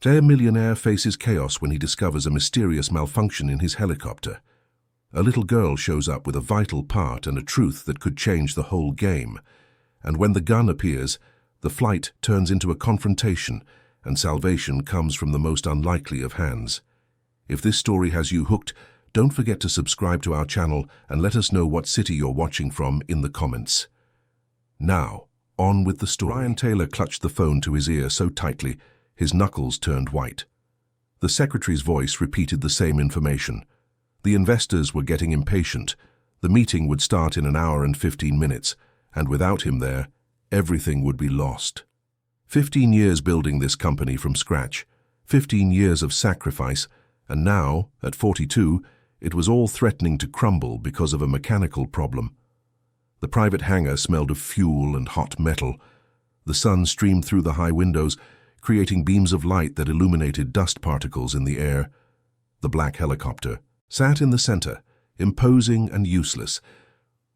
Millionaire faces chaos when he discovers a mysterious malfunction in his helicopter. A little girl shows up with a vital part and a truth that could change the whole game. And when the gun appears, the flight turns into a confrontation, and salvation comes from the most unlikely of hands. If this story has you hooked, don't forget to subscribe to our channel and let us know what city you're watching from in the comments. Now, on with the story. Ryan Taylor clutched the phone to his ear so tightly, his knuckles turned white. The secretary's voice repeated the same information. The investors were getting impatient. The meeting would start in an hour and 15 minutes, and without him there, everything would be lost. 15 years building this company from scratch, 15 years of sacrifice, and now, at 42, it was all threatening to crumble because of a mechanical problem. The private hangar smelled of fuel and hot metal. The sun streamed through the high windows, creating beams of light that illuminated dust particles in the air. The black helicopter sat in the center, imposing and useless.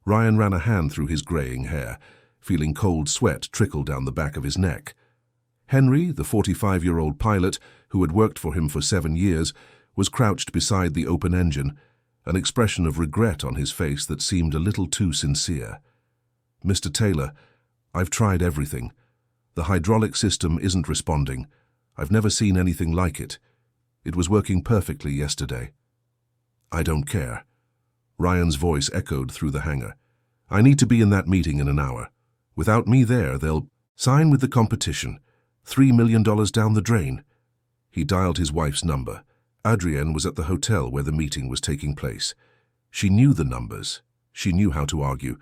Ryan ran a hand through his graying hair, feeling cold sweat trickle down the back of his neck. Henry, the 45-year-old pilot who had worked for him for 7 years, was crouched beside the open engine, an expression of regret on his face that seemed a little too sincere. "Mr. Taylor, I've tried everything. The hydraulic system isn't responding. I've never seen anything like it. It was working perfectly yesterday." "I don't care." Ryan's voice echoed through the hangar. "I need to be in that meeting in an hour. Without me there, they'll sign with the competition. $3 million down the drain." He dialed his wife's number. Adrienne was at the hotel where the meeting was taking place. She knew the numbers. She knew how to argue.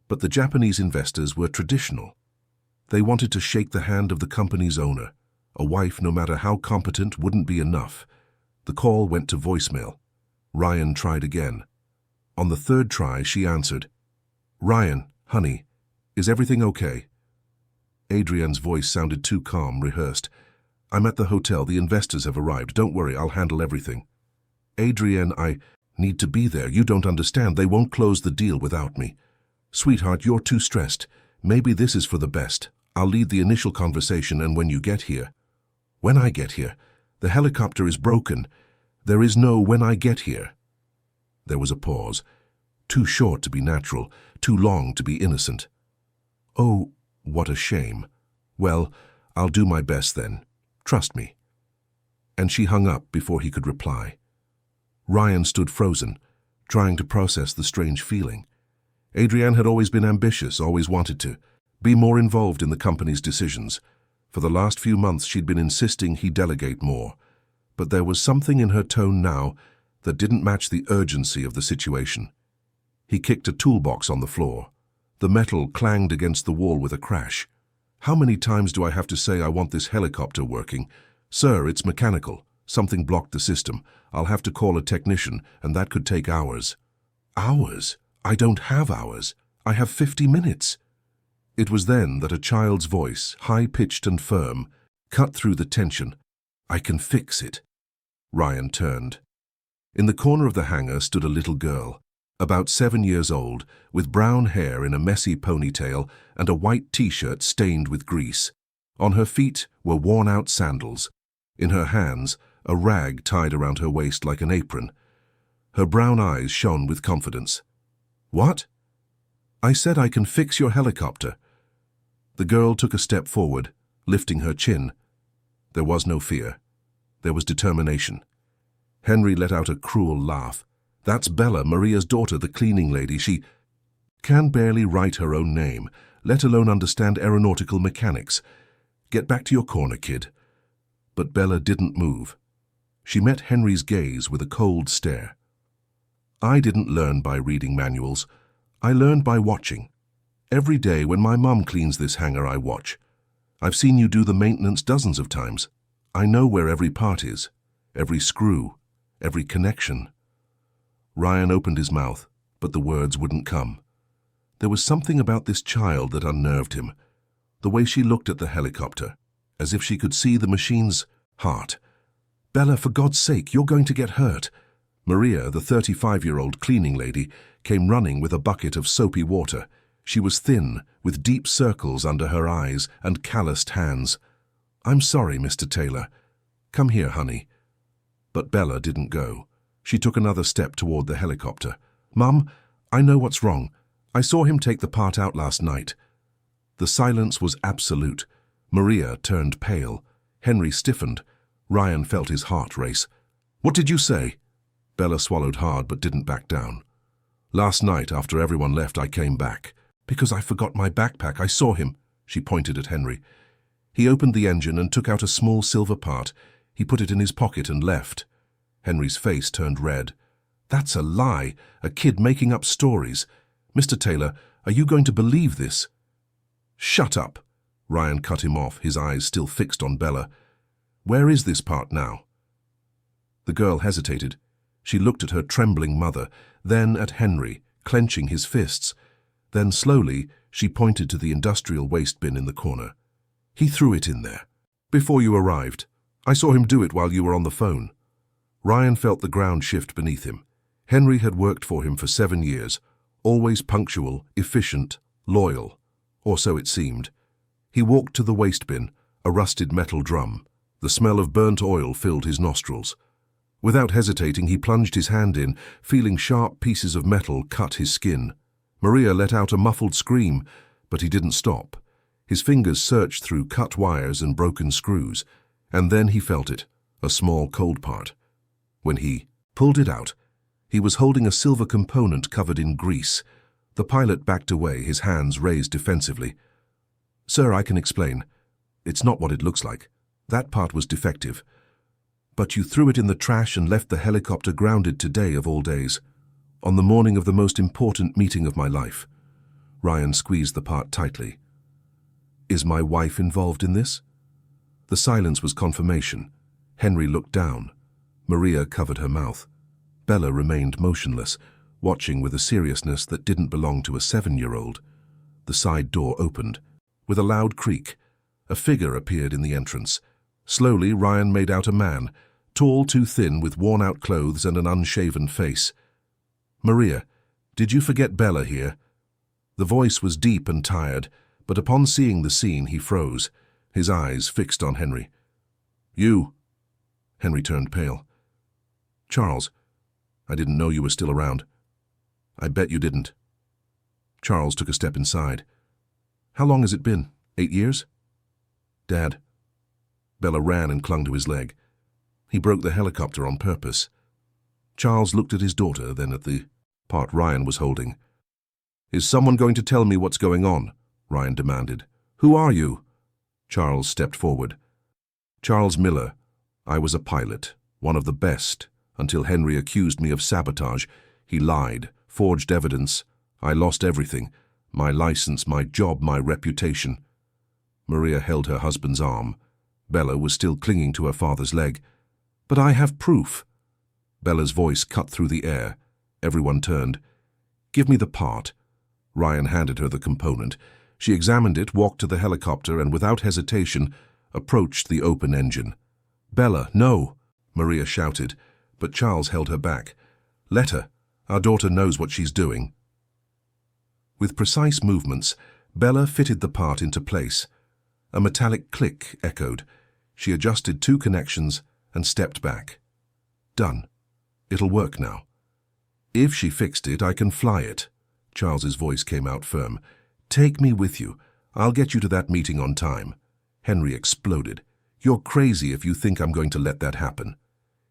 But the Japanese investors were traditional. They wanted to shake the hand of the company's owner. A wife, no matter how competent, wouldn't be enough. The call went to voicemail. Ryan tried again. On the third try, she answered. "Ryan, honey, is everything okay?" Adrienne's voice sounded too calm, rehearsed. "I'm at the hotel. The investors have arrived. Don't worry, I'll handle everything." "Adrienne, I need to be there. You don't understand. They won't close the deal without me." "Sweetheart, you're too stressed. Maybe this is for the best. I'll lead the initial conversation, and when you get here..." "When I get here? The helicopter is broken. There is no when I get here." There was a pause. Too short to be natural, too long to be innocent. "Oh, what a shame. Well, I'll do my best then. Trust me." And she hung up before he could reply. Ryan stood frozen, trying to process the strange feeling. Adrienne had always been ambitious, always wanted to be more involved in the company's decisions. For the last few months she'd been insisting he delegate more. But there was something in her tone now that didn't match the urgency of the situation. He kicked a toolbox on the floor. The metal clanged against the wall with a crash. "How many times do I have to say I want this helicopter working? Sir, it's mechanical. Something blocked the system. I'll have to call a technician, and that could take hours." "Hours? I don't have hours. I have 50 minutes. It was then that a child's voice, high-pitched and firm, cut through the tension. "I can fix it." Ryan turned. In the corner of the hangar stood a little girl, about 7 years old, with brown hair in a messy ponytail and a white t-shirt stained with grease. On her feet were worn-out sandals. In her hands, a rag tied around her waist like an apron. Her brown eyes shone with confidence. "What?" "I said I can fix your helicopter." The girl took a step forward, lifting her chin. There was no fear. There was determination. Henry let out a cruel laugh. "That's Bella, Maria's daughter, the cleaning lady. She can barely write her own name, let alone understand aeronautical mechanics. Get back to your corner, kid." But Bella didn't move. She met Henry's gaze with a cold stare. "I didn't learn by reading manuals. I learned by watching. Every day when my mom cleans this hangar, I watch. I've seen you do the maintenance dozens of times. I know where every part is, every screw, every connection." Ryan opened his mouth, but the words wouldn't come. There was something about this child that unnerved him. The way she looked at the helicopter, as if she could see the machine's heart. "Bella, for God's sake, you're going to get hurt." Maria, the 35-year-old cleaning lady, came running with a bucket of soapy water. She was thin, with deep circles under her eyes and calloused hands. "I'm sorry, Mr. Taylor." Come here, honey. But Bella didn't go. She took another step toward the helicopter. Mum, I know what's wrong. I saw him take the part out last night. The silence was absolute. Maria turned pale. Henry stiffened. Ryan felt his heart race. What did you say? Bella swallowed hard but didn't back down. Last night, after everyone left, I came back. Because I forgot my backpack, I saw him. She pointed at Henry. He opened the engine and took out a small silver part. He put it in his pocket and left. Henry's face turned red. That's a lie, a kid making up stories. Mr. Taylor, are you going to believe this? Shut up. Ryan cut him off, his eyes still fixed on Bella. Where is this part now? The girl hesitated. She looked at her trembling mother, then at Henry, clenching his fists. Then slowly, she pointed to the industrial waste bin in the corner. He threw it in there. Before you arrived. I saw him do it while you were on the phone. Ryan felt the ground shift beneath him. Henry had worked for him for 7 years, always punctual, efficient, loyal. Or so it seemed. He walked to the waste bin, a rusted metal drum. The smell of burnt oil filled his nostrils. Without hesitating, he plunged his hand in, feeling sharp pieces of metal cut his skin. Maria let out a muffled scream, but he didn't stop. His fingers searched through cut wires and broken screws, and then he felt it, a small cold part. When he pulled it out, he was holding a silver component covered in grease. The pilot backed away, his hands raised defensively. Sir, I can explain. It's not what it looks like. That part was defective. But you threw it in the trash and left the helicopter grounded today of all days, on the morning of the most important meeting of my life. Ryan squeezed the part tightly. Is my wife involved in this? The silence was confirmation. Henry looked down. Maria covered her mouth. Bella remained motionless, watching with a seriousness that didn't belong to a 7-year-old. The side door opened. With a loud creak, a figure appeared in the entrance. Slowly, Ryan made out a man, tall, too thin, with worn-out clothes and an unshaven face. Maria, did you forget Bella here? The voice was deep and tired, but upon seeing the scene, he froze, his eyes fixed on Henry. You. Henry turned pale. Charles, I didn't know you were still around. I bet you didn't. Charles took a step inside. How long has it been? 8 years? Dad. Bella ran and clung to his leg. He broke the helicopter on purpose. Charles looked at his daughter, then at the part Ryan was holding. Is someone going to tell me what's going on? Ryan demanded. Who are you? Charles stepped forward. Charles Miller. I was a pilot, one of the best, until Henry accused me of sabotage. He lied, forged evidence. I lost everything. My license, my job, my reputation. Maria held her husband's arm. Bella was still clinging to her father's leg. But I have proof. Bella's voice cut through the air. Everyone turned. Give me the part. Ryan handed her the component. She examined it, walked to the helicopter, and without hesitation, approached the open engine. Bella, no, Maria shouted, but Charles held her back. Let her. Our daughter knows what she's doing. With precise movements, Bella fitted the part into place. A metallic click echoed. She adjusted 2 connections and stepped back. Done. It'll work now. If she fixed it, I can fly it. Charles's voice came out firm. Take me with you. I'll get you to that meeting on time. Henry exploded. You're crazy if you think I'm going to let that happen.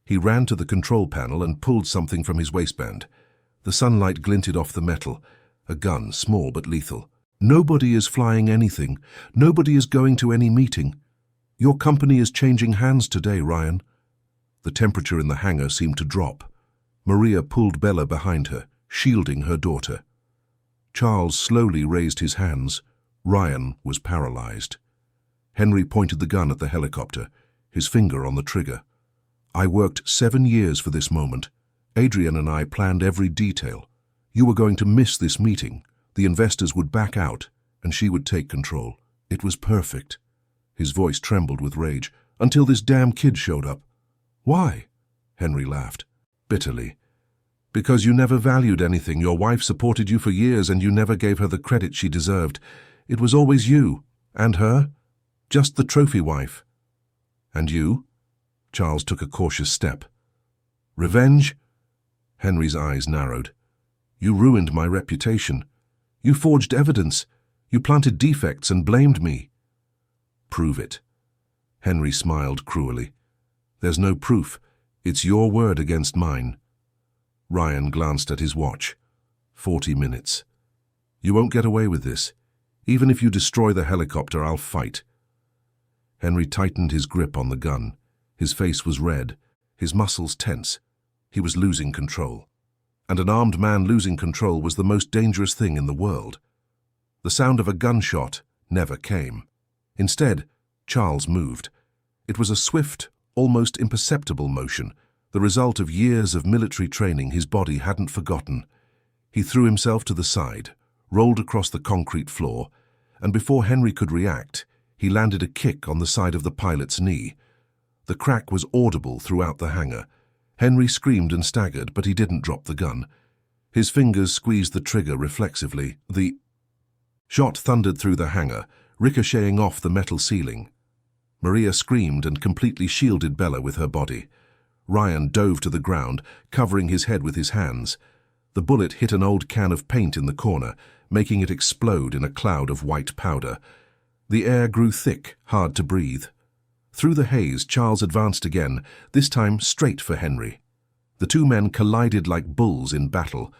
He ran to the control panel and pulled something from his waistband. The sunlight glinted off the metal. A gun, small but lethal. Nobody is flying anything. Nobody is going to any meeting. Your company is changing hands today, Ryan. The temperature in the hangar seemed to drop. Maria pulled Bella behind her, shielding her daughter. Charles slowly raised his hands. Ryan was paralyzed. Henry pointed the gun at the helicopter, his finger on the trigger. I worked 7 years for this moment. Adrian and I planned every detail. You were going to miss this meeting. The investors would back out, and she would take control. It was perfect. His voice trembled with rage. Until this damn kid showed up. Why? Henry laughed, bitterly. Because you never valued anything. Your wife supported you for years, and you never gave her the credit she deserved. It was always you. And her. Just the trophy wife. And you? Charles took a cautious step. Revenge? Henry's eyes narrowed. You ruined my reputation. You forged evidence. You planted defects and blamed me. Prove it. Henry smiled cruelly. There's no proof. It's your word against mine. Ryan glanced at his watch. 40 minutes. You won't get away with this. Even if you destroy the helicopter, I'll fight. Henry tightened his grip on the gun. His face was red, his muscles tense. He was losing control. And an armed man losing control was the most dangerous thing in the world. The sound of a gunshot never came. Instead, Charles moved. It was a swift, almost imperceptible motion, the result of years of military training his body hadn't forgotten. He threw himself to the side, rolled across the concrete floor, and before Henry could react, he landed a kick on the side of the pilot's knee. The crack was audible throughout the hangar. Henry screamed and staggered, but he didn't drop the gun. His fingers squeezed the trigger reflexively. The shot thundered through the hangar, ricocheting off the metal ceiling. Maria screamed and completely shielded Bella with her body. Ryan dove to the ground, covering his head with his hands. The bullet hit an old can of paint in the corner, making it explode in a cloud of white powder. The air grew thick, hard to breathe. Through the haze, Charles advanced again, this time straight for Henry. The two men collided like bulls in battle.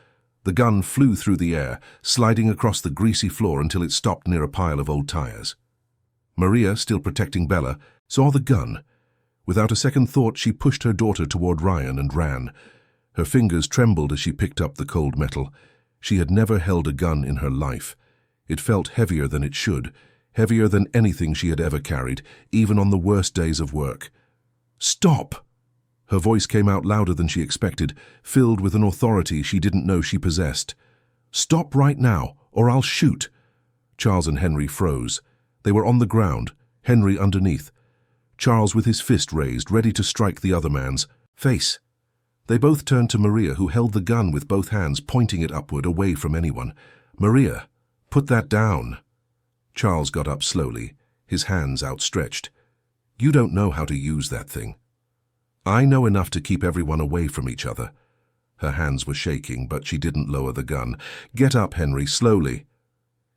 The gun flew through the air, sliding across the greasy floor until it stopped near a pile of old tires. Maria, still protecting Bella, saw the gun. Without a second thought, she pushed her daughter toward Ryan and ran. Her fingers trembled as she picked up the cold metal. She had never held a gun in her life. It felt heavier than it should, heavier than anything she had ever carried, even on the worst days of work. "Stop!" Her voice came out louder than she expected, filled with an authority she didn't know she possessed. "Stop right now, or I'll shoot." Charles and Henry froze. They were on the ground, Henry underneath. Charles with his fist raised, ready to strike the other man's face. They both turned to Maria, who held the gun with both hands, pointing it upward, away from anyone. "Maria, put that down." Charles got up slowly, his hands outstretched. "You don't know how to use that thing." "I know enough to keep everyone away from each other." Her hands were shaking, but she didn't lower the gun. "Get up, Henry, slowly."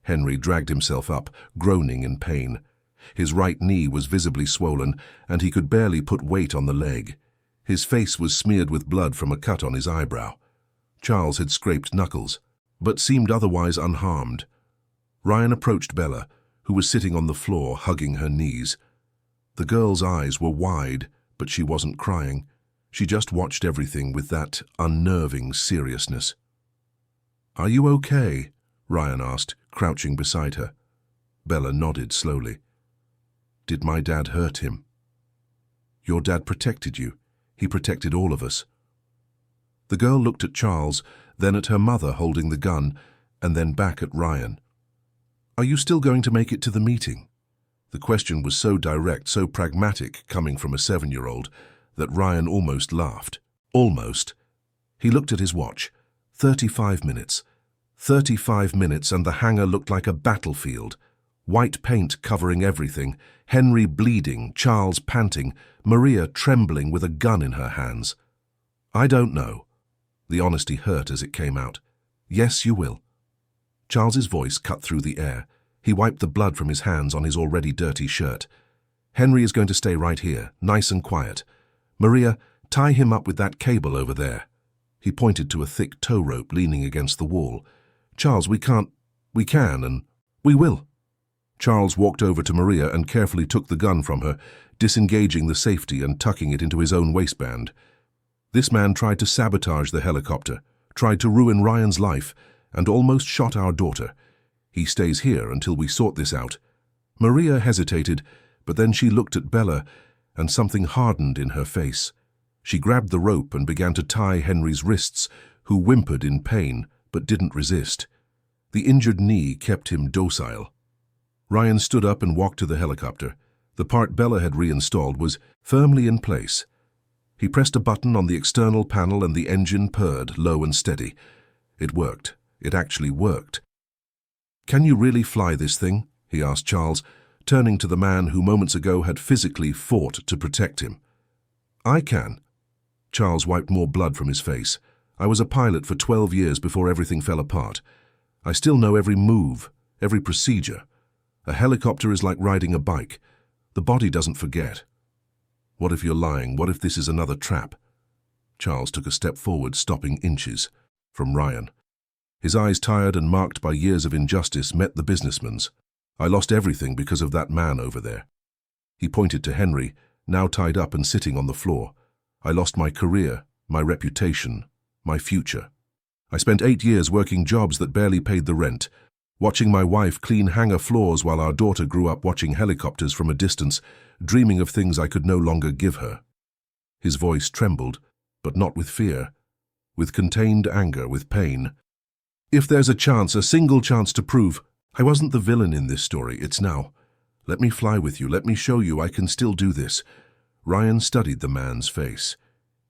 Henry dragged himself up, groaning in pain. His right knee was visibly swollen, and he could barely put weight on the leg. His face was smeared with blood from a cut on his eyebrow. Charles had scraped knuckles, but seemed otherwise unharmed. Ryan approached Bella, who was sitting on the floor, hugging her knees. The girl's eyes were wide, but she wasn't crying. She just watched everything with that unnerving seriousness. "Are you okay?" Ryan asked, crouching beside her. Bella nodded slowly. "Did my dad hurt him?" "Your dad protected you. He protected all of us." The girl looked at Charles, then at her mother holding the gun, and then back at Ryan. "Are you still going to make it to the meeting?" The question was so direct, so pragmatic, coming from a 7-year-old, that Ryan almost laughed. Almost. He looked at his watch. 35 minutes. 35 minutes, and the hangar looked like a battlefield. White paint covering everything, Henry bleeding, Charles panting, Maria trembling with a gun in her hands. "I don't know." The honesty hurt as it came out. "Yes, you will." Charles's voice cut through the air. He wiped the blood from his hands on his already dirty shirt. "Henry is going to stay right here, nice and quiet. Maria, tie him up with that cable over there." He pointed to a thick tow rope leaning against the wall. "Charles, we can, and we will." Charles walked over to Maria and carefully took the gun from her, disengaging the safety and tucking it into his own waistband. This man tried to sabotage the helicopter, tried to ruin Ryan's life, and almost shot our daughter. He stays here until we sort this out. Maria hesitated, but then she looked at Bella, and something hardened in her face. She grabbed the rope and began to tie Henry's wrists, who whimpered in pain, but didn't resist. The injured knee kept him docile. Ryan stood up and walked to the helicopter. The part Bella had reinstalled was firmly in place. He pressed a button on the external panel and the engine purred, low and steady. It worked. It actually worked. "Can you really fly this thing?" he asked Charles, turning to the man who moments ago had physically fought to protect him. I can. Charles wiped more blood from his face. I was a pilot for 12 years before everything fell apart. I still know every move, every procedure. A helicopter is like riding a bike. The body doesn't forget. What if you're lying? What if this is another trap? Charles took a step forward, stopping inches from Ryan. His eyes, tired and marked by years of injustice, met the businessman's. I lost everything because of that man over there. He pointed to Henry, now tied up and sitting on the floor. I lost my career, my reputation, my future. I spent 8 years working jobs that barely paid the rent, watching my wife clean hangar floors while our daughter grew up watching helicopters from a distance, dreaming of things I could no longer give her. His voice trembled, but not with fear, with contained anger, with pain. If there's a chance, a single chance to prove I wasn't the villain in this story, it's now. Let me fly with you. Let me show you I can still do this. Ryan studied the man's face.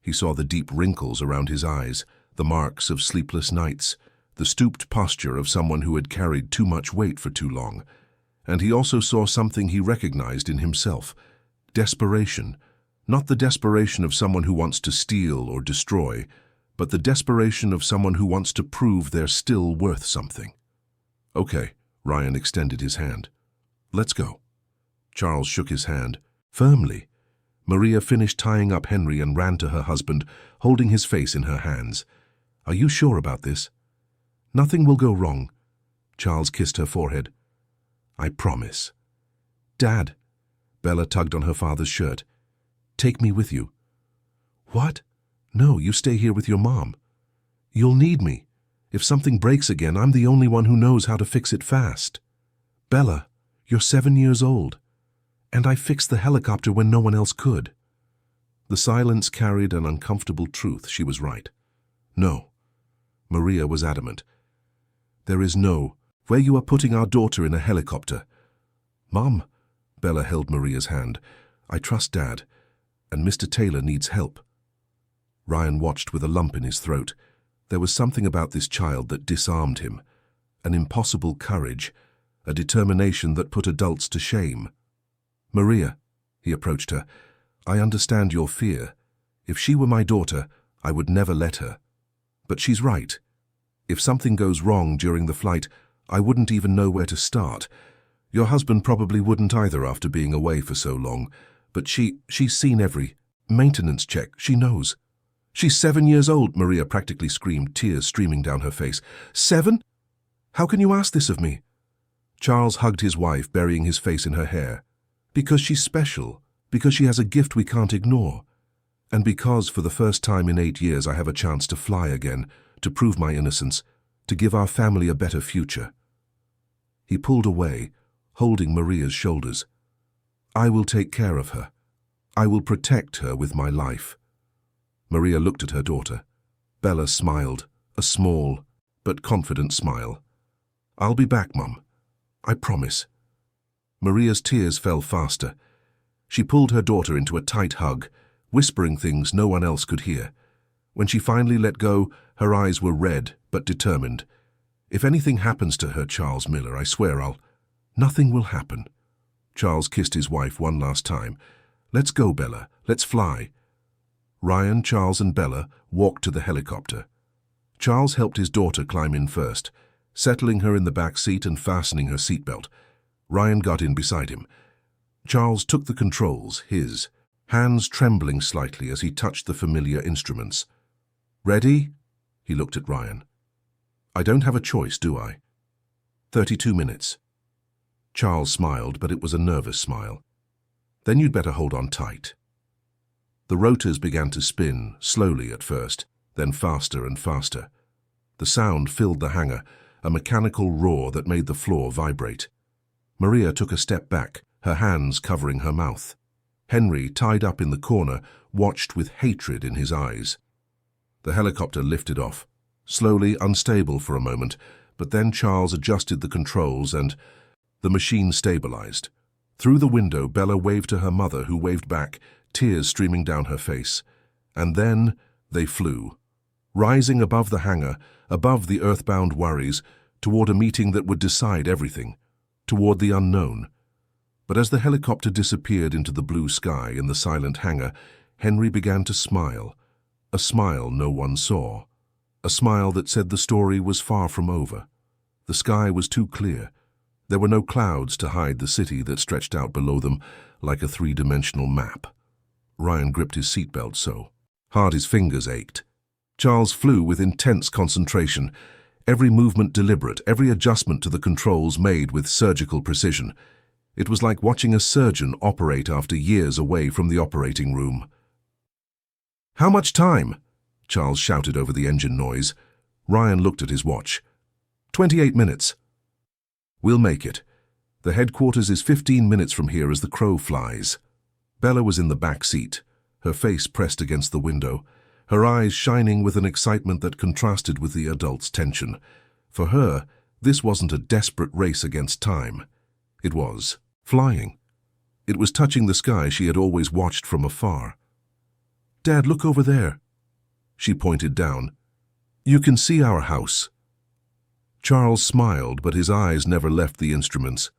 He saw the deep wrinkles around his eyes, the marks of sleepless nights, the stooped posture of someone who had carried too much weight for too long. And he also saw something he recognized in himself. Desperation. Not the desperation of someone who wants to steal or destroy, but the desperation of someone who wants to prove they're still worth something. Okay, Ryan extended his hand. Let's go. Charles shook his hand, firmly. Maria finished tying up Henry and ran to her husband, holding his face in her hands. Are you sure about this? Nothing will go wrong. Charles kissed her forehead. I promise. Dad. Bella tugged on her father's shirt. Take me with you. What? No, you stay here with your mom. You'll need me. If something breaks again, I'm the only one who knows how to fix it fast. Bella, you're 7 years old. And I fixed the helicopter when no one else could. The silence carried an uncomfortable truth. She was right. No. Maria was adamant. There is no. Where you are putting our daughter in a helicopter. Mom, Bella held Maria's hand. I trust Dad, and Mr. Taylor needs help. Ryan watched with a lump in his throat. There was something about this child that disarmed him. An impossible courage, a determination that put adults to shame. Maria, he approached her, I understand your fear. If she were my daughter, I would never let her. But she's right. If something goes wrong during the flight, I wouldn't even know where to start. Your husband probably wouldn't either after being away for so long. But she's seen every maintenance check. She knows. She's 7 years old, Maria practically screamed, tears streaming down her face. 7? How can you ask this of me? Charles hugged his wife, burying his face in her hair. Because she's special, because she has a gift we can't ignore, and because for the first time in 8 years I have a chance to fly again, to prove my innocence, to give our family a better future. He pulled away, holding Maria's shoulders. I will take care of her. I will protect her with my life. Maria looked at her daughter. Bella smiled, a small but confident smile. I'll be back, Mum. I promise. Maria's tears fell faster. She pulled her daughter into a tight hug, whispering things no one else could hear. When she finally let go, her eyes were red but determined. If anything happens to her, Charles Miller, I swear Nothing will happen. Charles kissed his wife one last time. Let's go, Bella. Let's fly. Ryan, Charles and Bella walked to the helicopter. Charles helped his daughter climb in first, settling her in the back seat and fastening her seatbelt. Ryan got in beside him. Charles took the controls, his hands trembling slightly as he touched the familiar instruments. Ready? He looked at Ryan. I don't have a choice, do I? 32 minutes. Charles smiled, but it was a nervous smile. Then you'd better hold on tight. The rotors began to spin, slowly at first, then faster and faster. The sound filled the hangar, a mechanical roar that made the floor vibrate. Maria took a step back, her hands covering her mouth. Henry, tied up in the corner, watched with hatred in his eyes. The helicopter lifted off, slowly, unstable for a moment, but then Charles adjusted the controls and the machine stabilized. Through the window, Bella waved to her mother, who waved back, tears streaming down her face. And then they flew, rising above the hangar, above the earthbound worries, toward a meeting that would decide everything, toward the unknown. But as the helicopter disappeared into the blue sky in the silent hangar, Henry began to smile, a smile no one saw, a smile that said the story was far from over. The sky was too clear. There were no clouds to hide the city that stretched out below them like a three-dimensional map. Ryan gripped his seatbelt so hard his fingers ached. Charles flew with intense concentration, every movement deliberate, every adjustment to the controls made with surgical precision. It was like watching a surgeon operate after years away from the operating room. "How much time?" Charles shouted over the engine noise. Ryan looked at his watch. 28 minutes. "We'll make it. The headquarters is 15 minutes from here as the crow flies." Bella was in the back seat, her face pressed against the window, her eyes shining with an excitement that contrasted with the adult's tension. For her, this wasn't a desperate race against time. It was flying. It was touching the sky she had always watched from afar. "Dad, look over there." She pointed down. "You can see our house." Charles smiled, but his eyes never left the instruments.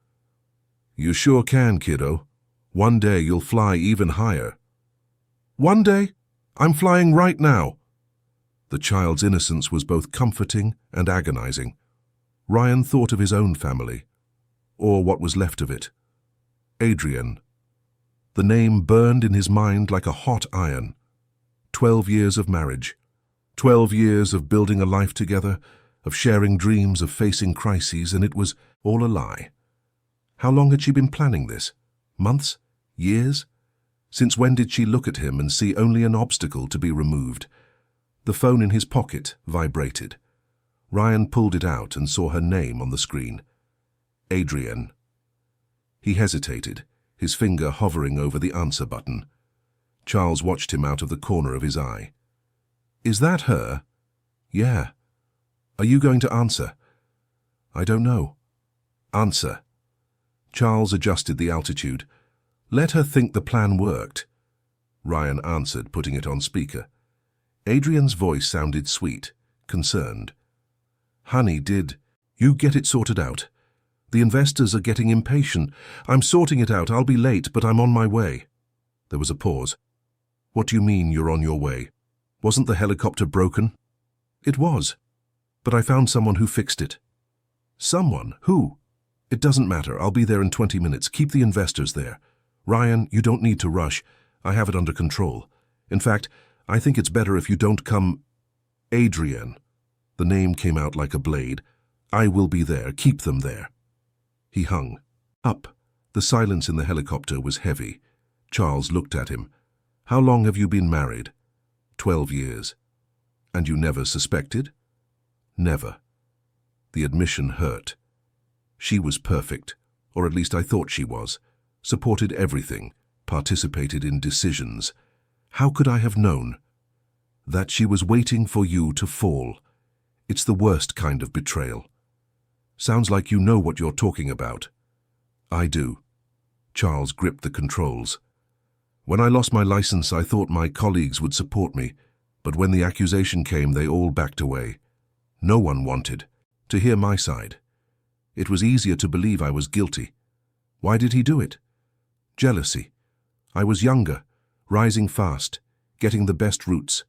"You sure can, kiddo. One day you'll fly even higher." "One day? I'm flying right now." The child's innocence was both comforting and agonizing. Ryan thought of his own family, or what was left of it. Adrian. The name burned in his mind like a hot iron. 12 years of marriage. 12 years of building a life together, of sharing dreams, of facing crises, and it was all a lie. How long had she been planning this? Months? Years? Since when did she look at him and see only an obstacle to be removed? The phone in his pocket vibrated. Ryan pulled it out and saw her name on the screen. Adrian. He hesitated, his finger hovering over the answer button. Charles watched him out of the corner of his eye. "Is that her?" "Yeah." "Are you going to answer?" "I don't know." "Answer." Charles adjusted the altitude. "Let her think the plan worked." Ryan answered, putting it on speaker. Adrian's voice sounded sweet, concerned. "Honey, did you get it sorted out? The investors are getting impatient. I'm sorting it out. I'll be late, but I'm on my way." There was a pause. "What do you mean you're on your way? Wasn't the helicopter broken?" "It was, but I found someone who fixed it." "Someone? Who?" "It doesn't matter. I'll be there in 20 minutes. Keep the investors there. Ryan, you don't need to rush. I have it under control. In fact, I think it's better if you don't come." "Adrian." The name came out like a blade. "I will be there. Keep them there." He hung up. The silence in the helicopter was heavy. Charles looked at him. "How long have you been married?" 12 years. "And you never suspected?" "Never." The admission hurt. She was perfect, or at least I thought she was. Supported everything, participated in decisions. How could I have known? That she was waiting for you to fall. It's the worst kind of betrayal. Sounds like you know what you're talking about. I do. Charles gripped the controls. When I lost my license, I thought my colleagues would support me, but when the accusation came, they all backed away. No one wanted to hear my side. It was easier to believe I was guilty. Why did he do it? Jealousy. I was younger, rising fast, getting the best routes.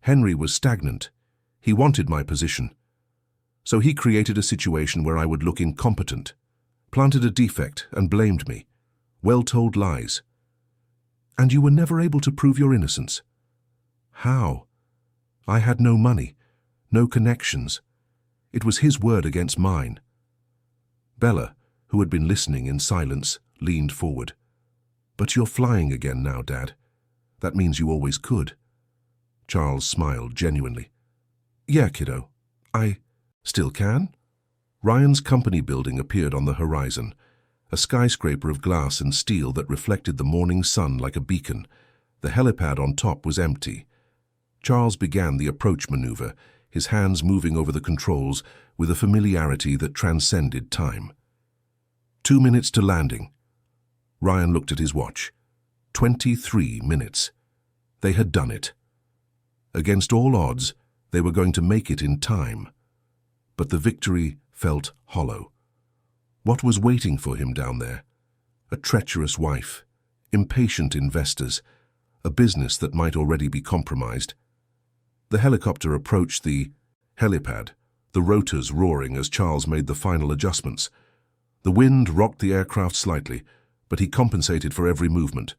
Henry was stagnant. He wanted my position. So he created a situation where I would look incompetent, planted a defect and blamed me. Well-told lies. And you were never able to prove your innocence. How? I had no money, no connections. It was his word against mine. Bella, who had been listening in silence, leaned forward. But you're flying again now, Dad. That means you always could. Charles smiled genuinely. Yeah, kiddo. I still can? Ryan's company building appeared on the horizon, a skyscraper of glass and steel that reflected the morning sun like a beacon. The helipad on top was empty. Charles began the approach maneuver, his hands moving over the controls with a familiarity that transcended time. 2 minutes to landing. Ryan looked at his watch. 23 minutes. They had done it. Against all odds, they were going to make it in time. But the victory felt hollow. What was waiting for him down there? A treacherous wife, impatient investors, a business that might already be compromised. The helicopter approached the helipad, the rotors roaring as Charles made the final adjustments. The wind rocked the aircraft slightly, but he compensated for every movement.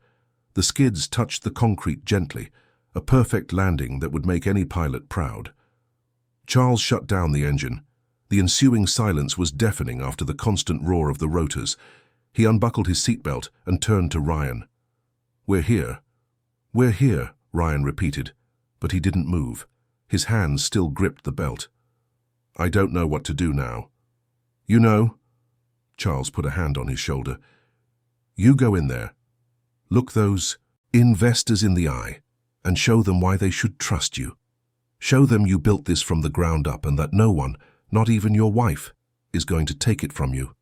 The skids touched the concrete gently, a perfect landing that would make any pilot proud. Charles shut down the engine. The ensuing silence was deafening after the constant roar of the rotors. He unbuckled his seatbelt and turned to Ryan. "We're here." "We're here," Ryan repeated, but he didn't move. His hands still gripped the belt. "I don't know what to do now." "You know." Charles put a hand on his shoulder. "You go in there. Look those investors in the eye and show them why they should trust you. Show them you built this from the ground up and that no one, not even your wife, is going to take it from you.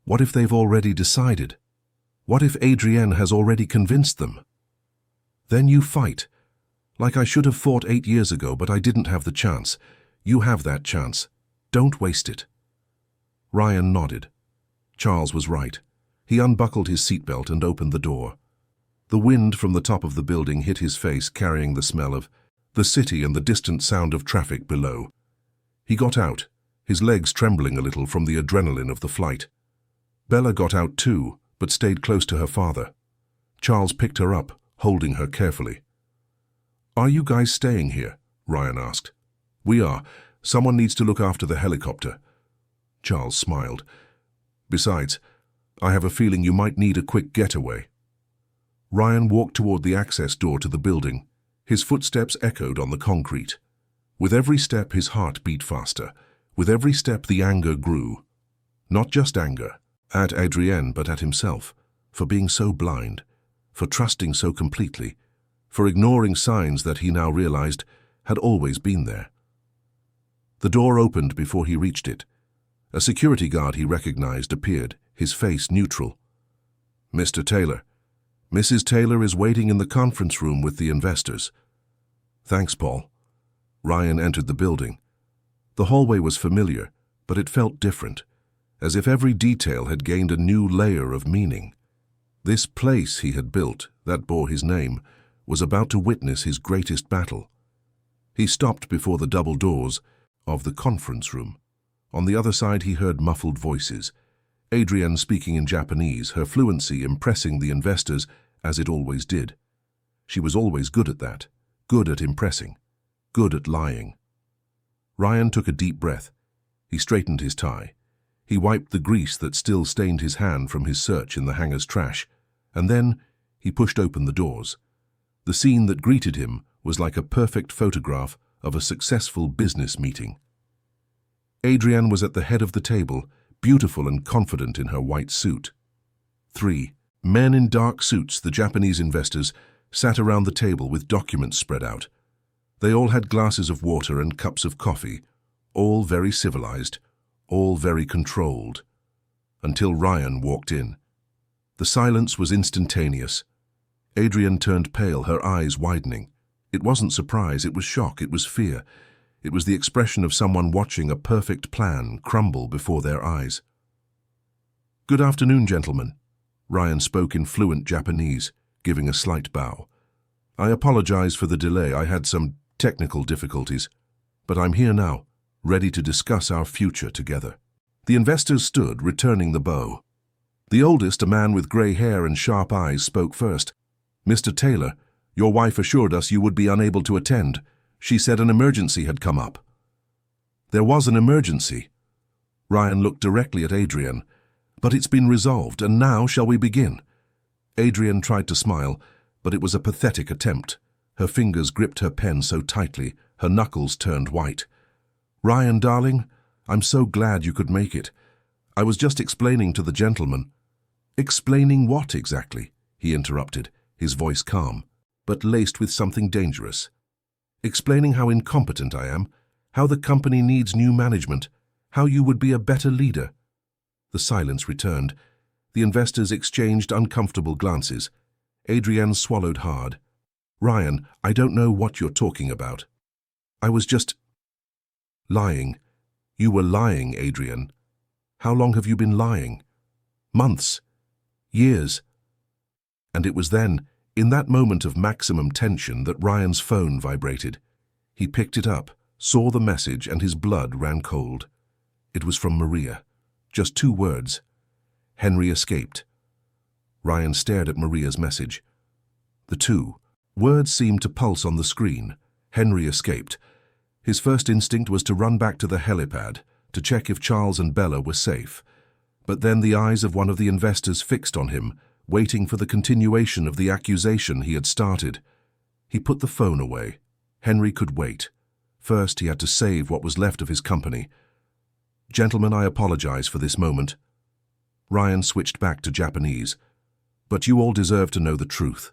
What if they've already decided? What if Adrienne has already convinced them? Then you fight. Like I should have fought 8 years ago, but I didn't have the chance. You have that chance. Don't waste it." Ryan nodded. Charles was right. He unbuckled his seatbelt and opened the door. The wind from the top of the building hit his face, carrying the smell of the city and the distant sound of traffic below. He got out, his legs trembling a little from the adrenaline of the flight. Bella got out too, but stayed close to her father. Charles picked her up, holding her carefully. "Are you guys staying here?" Ryan asked. "We are. Someone needs to look after the helicopter." Charles smiled. "Besides, I have a feeling you might need a quick getaway." Ryan walked toward the access door to the building. His footsteps echoed on the concrete. With every step, his heart beat faster. With every step, the anger grew. Not just anger at Adrienne, but at himself, for being so blind, for trusting so completely, for ignoring signs that he now realized had always been there. The door opened before he reached it. A security guard he recognized appeared, his face neutral. "Mr. Taylor. Mrs. Taylor is waiting in the conference room with the investors." "Thanks, Paul." Ryan entered the building. The hallway was familiar, but it felt different, as if every detail had gained a new layer of meaning. This place he had built, that bore his name, was about to witness his greatest battle. He stopped before the double doors of the conference room. On the other side he heard muffled voices. Adrienne speaking in Japanese, her fluency impressing the investors as it always did. She was always good at that, good at impressing, good at lying. Ryan took a deep breath. He straightened his tie. He wiped the grease that still stained his hand from his search in the hangar's trash, and then he pushed open the doors. The scene that greeted him was like a perfect photograph of a successful business meeting. Adrienne was at the head of the table, beautiful and confident in her white suit. 3 men in dark suits, the Japanese investors, sat around the table with documents spread out. They all had glasses of water and cups of coffee, all very civilized, all very controlled, until Ryan walked in. The silence was instantaneous. Adrienne turned pale, her eyes widening. It wasn't surprise, it was shock, it was fear. It was the expression of someone watching a perfect plan crumble before their eyes. "Good afternoon, gentlemen." Ryan spoke in fluent Japanese, giving a slight bow. "I apologize for the delay. I had some technical difficulties, but I'm here now, ready to discuss our future together." The investors stood, returning the bow. The oldest, a man with gray hair and sharp eyes, spoke first. "Mr. Taylor, your wife assured us you would be unable to attend. She said an emergency had come up." "There was an emergency." Ryan looked directly at Adrienne. "But it's been resolved, and now shall we begin?" Adrienne tried to smile, but it was a pathetic attempt. Her fingers gripped her pen so tightly, her knuckles turned white. "Ryan, darling, I'm so glad you could make it. I was just explaining to the gentleman." "Explaining what exactly?" he interrupted, his voice calm, but laced with something dangerous. "Explaining how incompetent I am, how the company needs new management, how you would be a better leader." The silence returned. The investors exchanged uncomfortable glances. Adrienne swallowed hard. "Ryan, I don't know what you're talking about. I was just lying." "You were lying, Adrienne. How long have you been lying?" "Months. Years." And it was then, In that moment of maximum tension that Ryan's phone vibrated. He picked it up, saw the message, and his blood ran cold. It was from Maria. Just 2 words. Henry escaped. Ryan stared at Maria's message. The 2 words seemed to pulse on the screen. Henry escaped. His first instinct was to run back to the helipad, to check if Charles and Bella were safe. But then the eyes of one of the investors fixed on him, waiting for the continuation of the accusation he had started. He put the phone away. Henry could wait. First, he had to save what was left of his company. "Gentlemen, I apologize for this moment." Ryan switched back to Japanese. "But you all deserve to know the truth.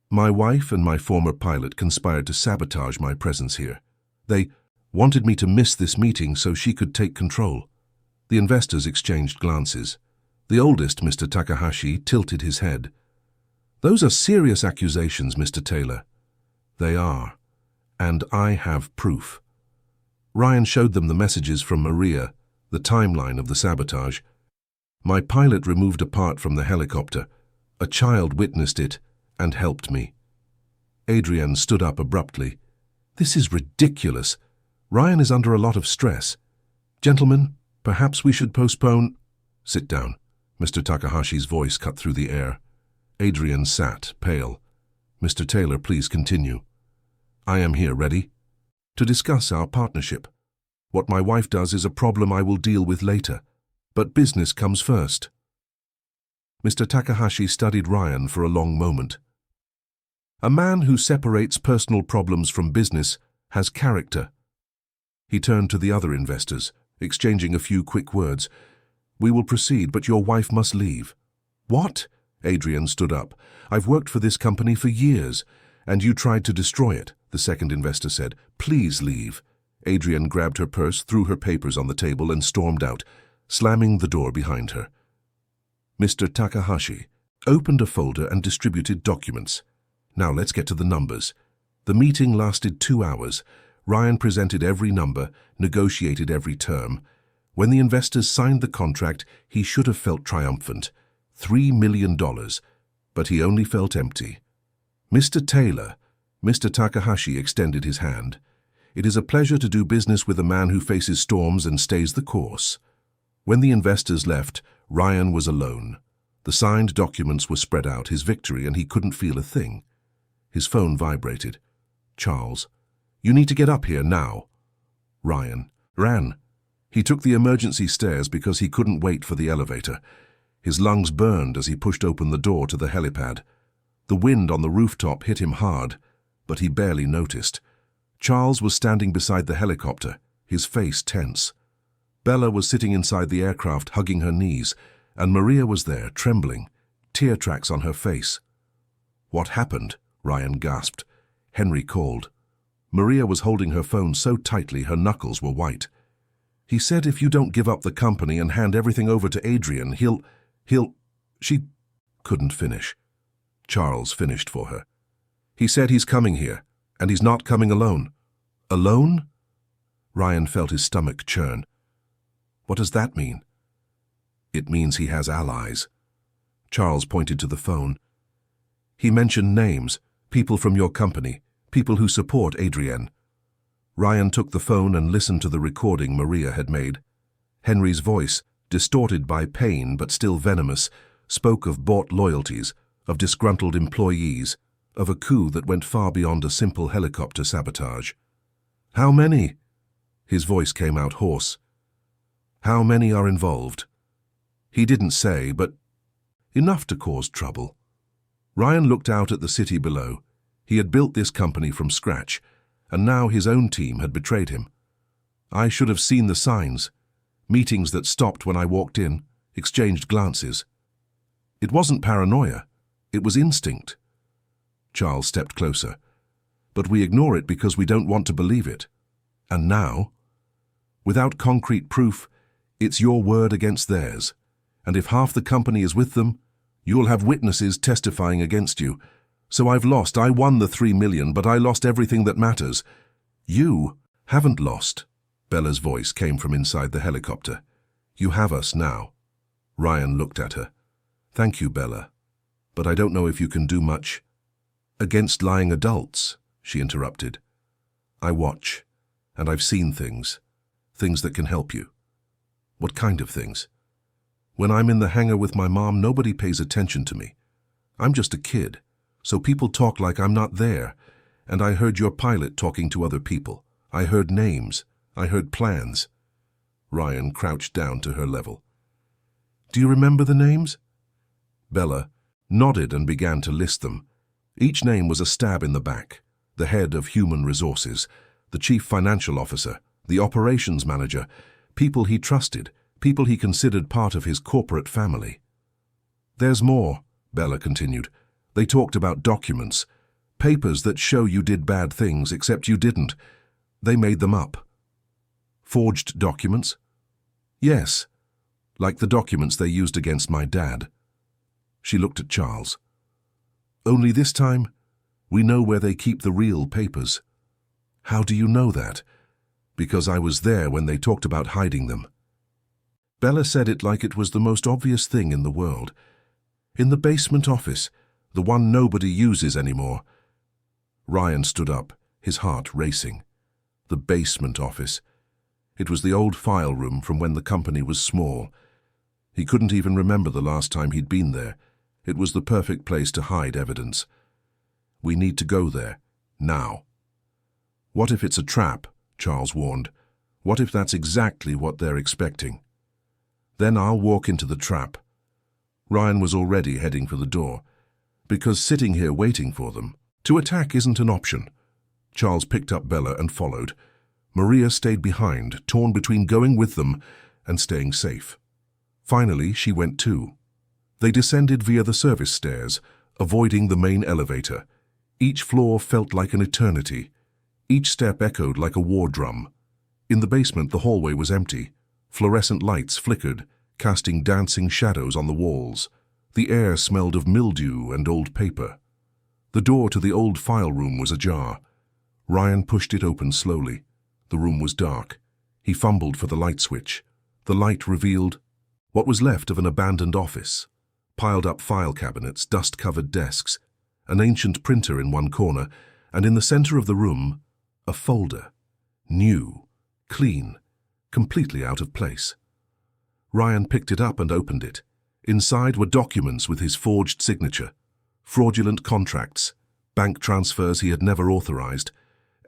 My wife and my former pilot conspired to sabotage my presence here. They wanted me to miss this meeting so she could take control." The investors exchanged glances. The oldest, Mr. Takahashi, tilted his head. "Those are serious accusations, Mr. Taylor." "They are. And I have proof." Ryan showed them the messages from Maria, the timeline of the sabotage. "My pilot removed a part from the helicopter. A child witnessed it and helped me." Adrian stood up abruptly. "This is ridiculous. Ryan is under a lot of stress. Gentlemen, perhaps we should postpone—" "Sit down." Mr. Takahashi's voice cut through the air. Adrian sat, pale. "Mr. Taylor, please continue." "I am here, ready to discuss our partnership. What my wife does is a problem I will deal with later, but business comes first." Mr. Takahashi studied Ryan for a long moment. "A man who separates personal problems from business has character." He turned to the other investors, exchanging a few quick words. "We will proceed, but your wife must leave." "What?" Adrian stood up. "I've worked for this company for years, and you tried to destroy it," the second investor said. "Please leave." Adrian grabbed her purse, threw her papers on the table, and stormed out, slamming the door behind her. Mr. Takahashi opened a folder and distributed documents. "Now let's get to the numbers." The meeting lasted 2 hours. Ryan presented every number, negotiated every term. When the investors signed the contract, he should have felt triumphant. $3 million. But he only felt empty. "Mr. Taylor," Mr. Takahashi extended his hand. "It is a pleasure to do business with a man who faces storms and stays the course." When the investors left, Ryan was alone. The signed documents were spread out, his victory, and he couldn't feel a thing. His phone vibrated. "Charles, you need to get up here now." Ryan ran. He took the emergency stairs because he couldn't wait for the elevator. His lungs burned as he pushed open the door to the helipad. The wind on the rooftop hit him hard, but he barely noticed. Charles was standing beside the helicopter, his face tense. Bella was sitting inside the aircraft, hugging her knees, and Maria was there, trembling, tear tracks on her face. "What happened?" Ryan gasped. Henry called. Maria was holding her phone so tightly her knuckles were white. "He said if you don't give up the company and hand everything over to Adrian, he'll... She couldn't finish. Charles finished for her. "He said he's coming here, and he's not coming alone." "Alone?" Ryan felt his stomach churn. "What does that mean?" "It means he has allies." Charles pointed to the phone. "He mentioned names, people from your company, people who support Adrian." Ryan took the phone and listened to the recording Maria had made. Henry's voice, distorted by pain but still venomous, spoke of bought loyalties, of disgruntled employees, of a coup that went far beyond a simple helicopter sabotage. "How many?" His voice came out hoarse. "How many are involved?" He didn't say, but enough to cause trouble. Ryan looked out at the city below. He had built this company from scratch, and now his own team had betrayed him. "I should have seen the signs. Meetings that stopped when I walked in, exchanged glances. It wasn't paranoia. It was instinct." Charles stepped closer. "But we ignore it because we don't want to believe it. And now, without concrete proof, it's your word against theirs. And if half the company is with them, you'll have witnesses testifying against you. So I've lost. I won the $3 million, but I lost everything that matters. You haven't lost." Bella's voice came from inside the helicopter. "You have us now." Ryan looked at her. "Thank you, Bella. But I don't know if you can do much." Against lying adults, she interrupted. I watch, and I've seen things that can help you. What kind of things? When I'm in the hangar with my mom, nobody pays attention to me. I'm just a kid, so people talk like I'm not there, and I heard your pilot talking to other people. I heard names. I heard plans. Ryan crouched down to her level. Do you remember the names? Bella nodded and began to list them. Each name was a stab in the back. The head of human resources, the chief financial officer, the operations manager, people he trusted, people he considered part of his corporate family. There's more, Bella continued. They talked about documents, papers that show you did bad things, except you didn't. They made them up. Forged documents? Yes, like the documents they used against my dad. She looked at Charles. Only this time, we know where they keep the real papers. How do you know that? Because I was there when they talked about hiding them. Bella said it like it was the most obvious thing in the world. In the basement office, the one nobody uses anymore. Ryan stood up, his heart racing. The basement office. It was the old file room from when the company was small. He couldn't even remember the last time he'd been there. It was the perfect place to hide evidence. We need to go there, now. What if it's a trap? Charles warned. What if that's exactly what they're expecting? Then I'll walk into the trap. Ryan was already heading for the door. Because sitting here waiting for them, to attack isn't an option. Charles picked up Bella and followed. Maria stayed behind, torn between going with them and staying safe. Finally, she went too. They descended via the service stairs, avoiding the main elevator. Each floor felt like an eternity. Each step echoed like a war drum. In the basement, the hallway was empty. Fluorescent lights flickered, casting dancing shadows on the walls. The air smelled of mildew and old paper. The door to the old file room was ajar. Ryan pushed it open slowly. The room was dark. He fumbled for the light switch. The light revealed what was left of an abandoned office. Piled up file cabinets, dust-covered desks, an ancient printer in one corner, and in the center of the room, a folder. New, clean, completely out of place. Ryan picked it up and opened it. Inside were documents with his forged signature, fraudulent contracts, bank transfers he had never authorized,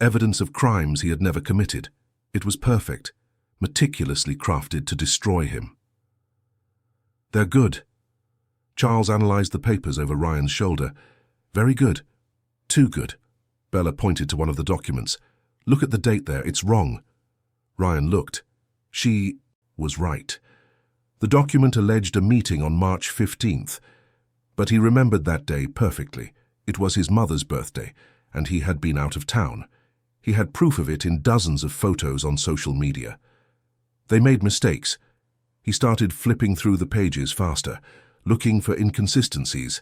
evidence of crimes he had never committed. It was perfect, meticulously crafted to destroy him. They're good. Charles analyzed the papers over Ryan's shoulder. Very good. Too good. Bella pointed to one of the documents. Look at the date there, it's wrong. Ryan looked. She was right. The document alleged a meeting on March 15th, but he remembered that day perfectly. It was his mother's birthday, and he had been out of town. He had proof of it in dozens of photos on social media. They made mistakes. He started flipping through the pages faster, looking for inconsistencies.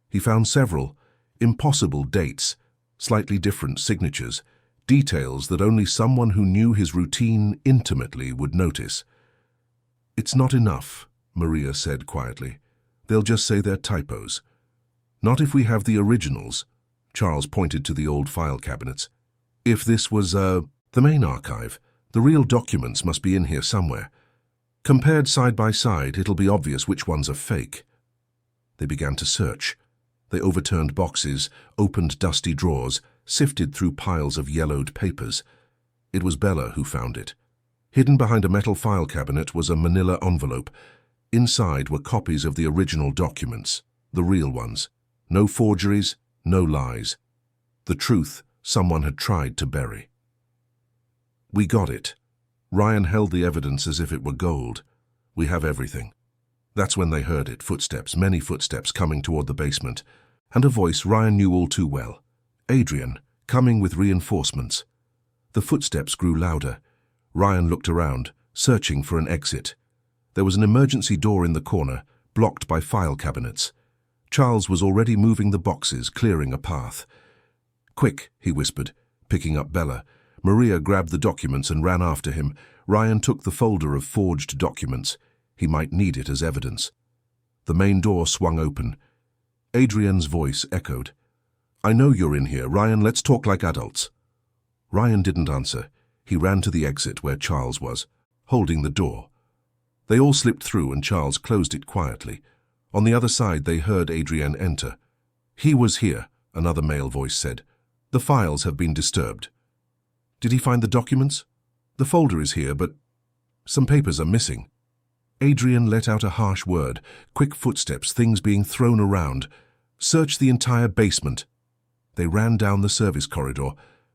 He found several impossible dates, slightly different signatures, details that only someone who knew his routine intimately would notice. It's not enough, Maria said quietly. They'll just say they're typos. Not if we have the originals. Charles pointed to the old file cabinets. If this was, the main archive, the real documents must be in here somewhere. Compared side by side, it'll be obvious which ones are fake. They began to search. They overturned boxes, opened dusty drawers, sifted through piles of yellowed papers. It was Bella who found it. Hidden behind a metal file cabinet was a manila envelope. Inside were copies of the original documents, the real ones. No forgeries, no lies. The truth someone had tried to bury. We got it. Ryan held the evidence as if it were gold. We have everything. That's when they heard it, footsteps, many footsteps coming toward the basement, and a voice Ryan knew all too well. Adrian, coming with reinforcements. The footsteps grew louder. Ryan looked around, searching for an exit. There was an emergency door in the corner, blocked by file cabinets. Charles was already moving the boxes, clearing a path. Quick, he whispered, picking up Bella. Maria grabbed the documents and ran after him. Ryan took the folder of forged documents. He might need it as evidence. The main door swung open. Adrian's voice echoed. I know you're in here, Ryan, let's talk like adults. Ryan didn't answer. He ran to the exit where Charles was, holding the door. They all slipped through and Charles closed it quietly. On the other side they heard Adrienne enter. He was here, another male voice said. The files have been disturbed. Did he find the documents? The folder is here, but some papers are missing. Adrienne let out a harsh word, quick footsteps, things being thrown around. Search the entire basement. They ran down the service corridor,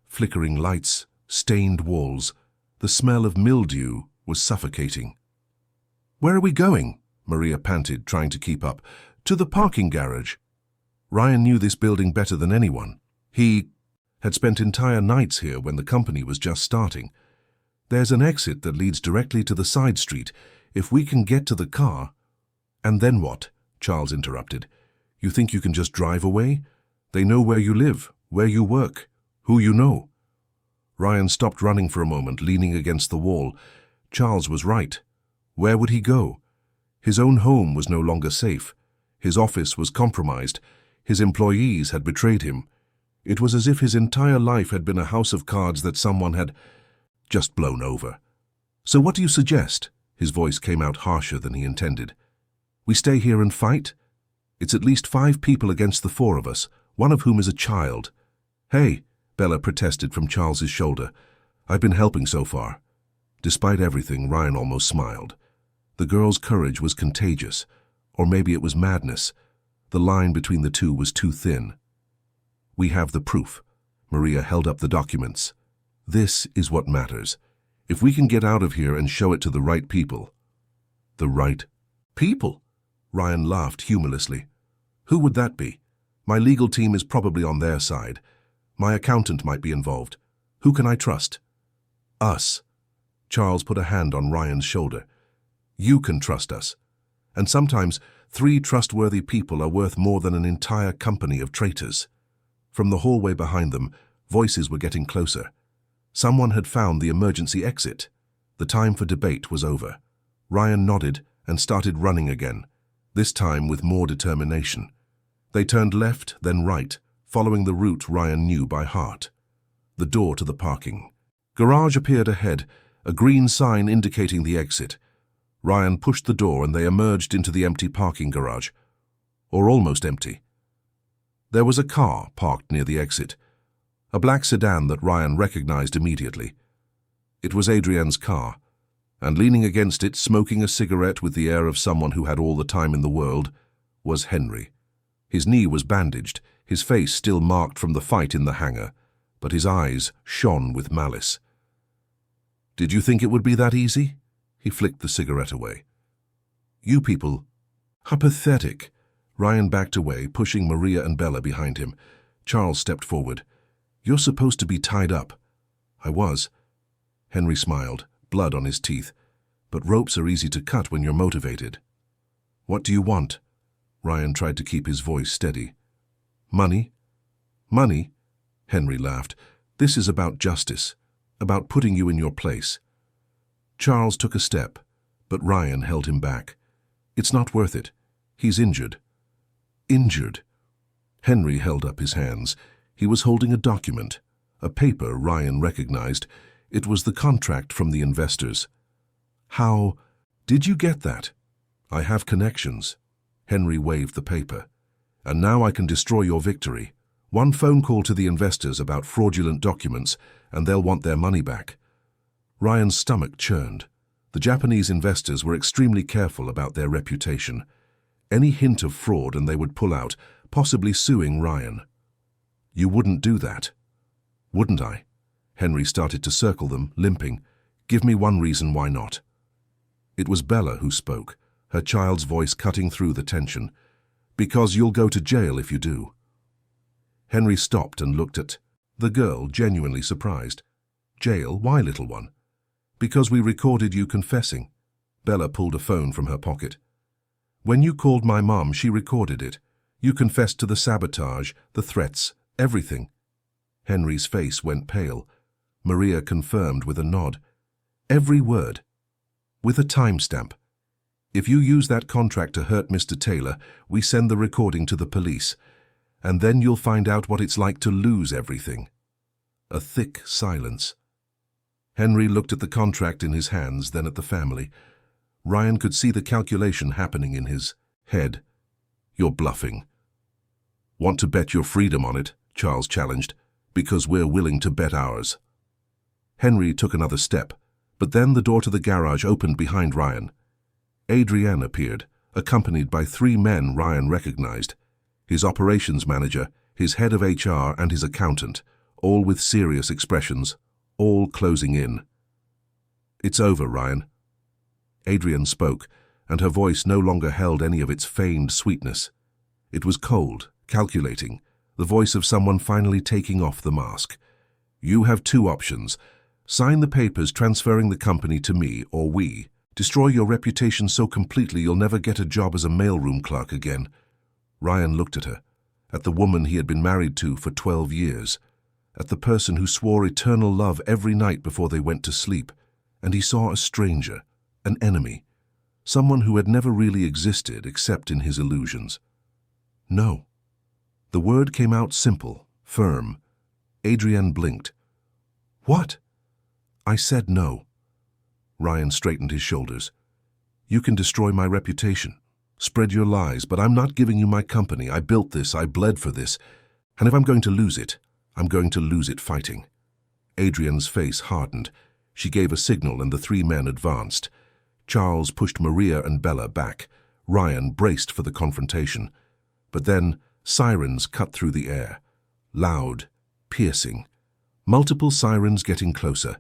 flickering lights, stained walls. The smell of mildew was suffocating. Where are we going? Maria panted, trying to keep up. To the parking garage. Ryan knew this building better than anyone. He had spent entire nights here when the company was just starting. There's an exit that leads directly to the side street. If we can get to the car... And then what? Charles interrupted. You think you can just drive away? They know where you live, where you work, who you know. Ryan stopped running for a moment, leaning against the wall. Charles was right. Where would he go? His own home was no longer safe. His office was compromised. His employees had betrayed him. It was as if his entire life had been a house of cards that someone had just blown over. So what do you suggest? His voice came out harsher than he intended. We stay here and fight? It's at least 5 people against the 4 of us, one of whom is a child. Hey, Bella protested from Charles's shoulder. I've been helping so far. Despite everything, Ryan almost smiled. The girl's courage was contagious, or maybe it was madness. The line between the two was too thin. We have the proof. Maria held up the documents. This is what matters. If we can get out of here and show it to the right people. The right people? Ryan laughed humorlessly. Who would that be? My legal team is probably on their side. My accountant might be involved. Who can I trust? Us. Charles put a hand on Ryan's shoulder. You can trust us. And sometimes 3 trustworthy people are worth more than an entire company of traitors. From the hallway behind them, voices were getting closer. Someone had found the emergency exit. The time for debate was over. Ryan nodded and started running again, this time with more determination. They turned left, then right, following the route Ryan knew by heart. The door to the parking garage appeared ahead, a green sign indicating the exit. Ryan pushed the door and they emerged into the empty parking garage. Or almost empty. There was a car parked near the exit, a black sedan that Ryan recognized immediately. It was Adrienne's car, and leaning against it, smoking a cigarette with the air of someone who had all the time in the world, was Henry. His knee was bandaged, his face still marked from the fight in the hangar, but his eyes shone with malice. Did you think it would be that easy? He flicked the cigarette away. You people are pathetic. Ryan backed away, pushing Maria and Bella behind him. Charles stepped forward. You're supposed to be tied up. I was. Henry smiled, blood on his teeth. But ropes are easy to cut when you're motivated. What do you want? Ryan tried to keep his voice steady. Money? Money? Henry laughed. This is about justice, about putting you in your place. Charles took a step, but Ryan held him back. It's not worth it. He's injured. Injured? Henry held up his hands. He was holding a document, a paper Ryan recognized. It was the contract from the investors. How did you get that? I have connections. Henry waved the paper. And now I can destroy your victory. One phone call to the investors about fraudulent documents, and they'll want their money back. Ryan's stomach churned. The Japanese investors were extremely careful about their reputation. Any hint of fraud and they would pull out, possibly suing Ryan. You wouldn't do that. Wouldn't I? Henry started to circle them, limping. Give me one reason why not. It was Bella who spoke, her child's voice cutting through the tension. Because you'll go to jail if you do. Henry stopped and looked at the girl, genuinely surprised. Jail? Why, little one? Because we recorded you confessing. Bella pulled a phone from her pocket. When you called my mom, she recorded it. You confessed to the sabotage, the threats, everything. Henry's face went pale. Maria confirmed with a nod. Every word. With a timestamp. If you use that contract to hurt Mr. Taylor, we send the recording to the police. and then you'll find out what it's like to lose everything." A thick silence. Henry looked at the contract in his hands, then at the family. Ryan could see the calculation happening in his head. "You're bluffing." "Want to bet your freedom on it?" Charles challenged. "Because we're willing to bet ours." Henry took another step, but then the door to the garage opened behind Ryan. Adrienne appeared, accompanied by 3 men Ryan recognized: his operations manager, his head of HR, and his accountant, all with serious expressions, all closing in. "It's over, Ryan." Adrienne spoke, and her voice no longer held any of its feigned sweetness. It was cold, calculating, the voice of someone finally taking off the mask. "You have 2 options. Sign the papers transferring the company to me, or we destroy your reputation so completely you'll never get a job as a mailroom clerk again." Ryan looked at her, at the woman he had been married to for 12 years, at the person who swore eternal love every night before they went to sleep, and he saw a stranger, an enemy, someone who had never really existed except in his illusions. "No." The word came out simple, firm. Adrienne blinked. "What?" "I said no." Ryan straightened his shoulders. "You can destroy my reputation, spread your lies, but I'm not giving you my company. I built this, I bled for this, and if I'm going to lose it, I'm going to lose it fighting." Adrienne's face hardened. She gave a signal and the 3 men advanced. Charles pushed Maria and Bella back. Ryan braced for the confrontation. But then sirens cut through the air. Loud, piercing. Multiple sirens getting closer.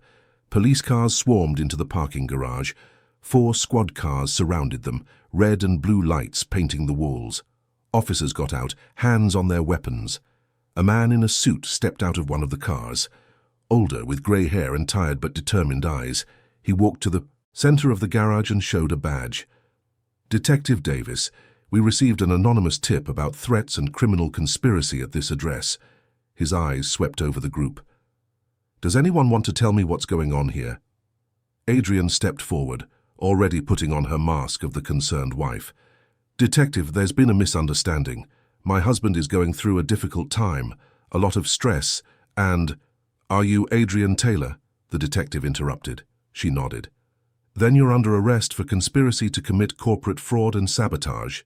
Police cars swarmed into the parking garage. 4 squad cars surrounded them, red and blue lights painting the walls. Officers got out, hands on their weapons. A man in a suit stepped out of one of the cars. Older, with grey hair and tired but determined eyes, he walked to the center of the garage and showed a badge. "Detective Davis, we received an anonymous tip about threats and criminal conspiracy at this address." His eyes swept over the group. "Does anyone want to tell me what's going on here?" Adrienne stepped forward, already putting on her mask of the concerned wife. "Detective, there's been a misunderstanding. My husband is going through a difficult time, a lot of stress, and—" "Are you Adrienne Taylor?" the detective interrupted. She nodded. "Then you're under arrest for conspiracy to commit corporate fraud and sabotage."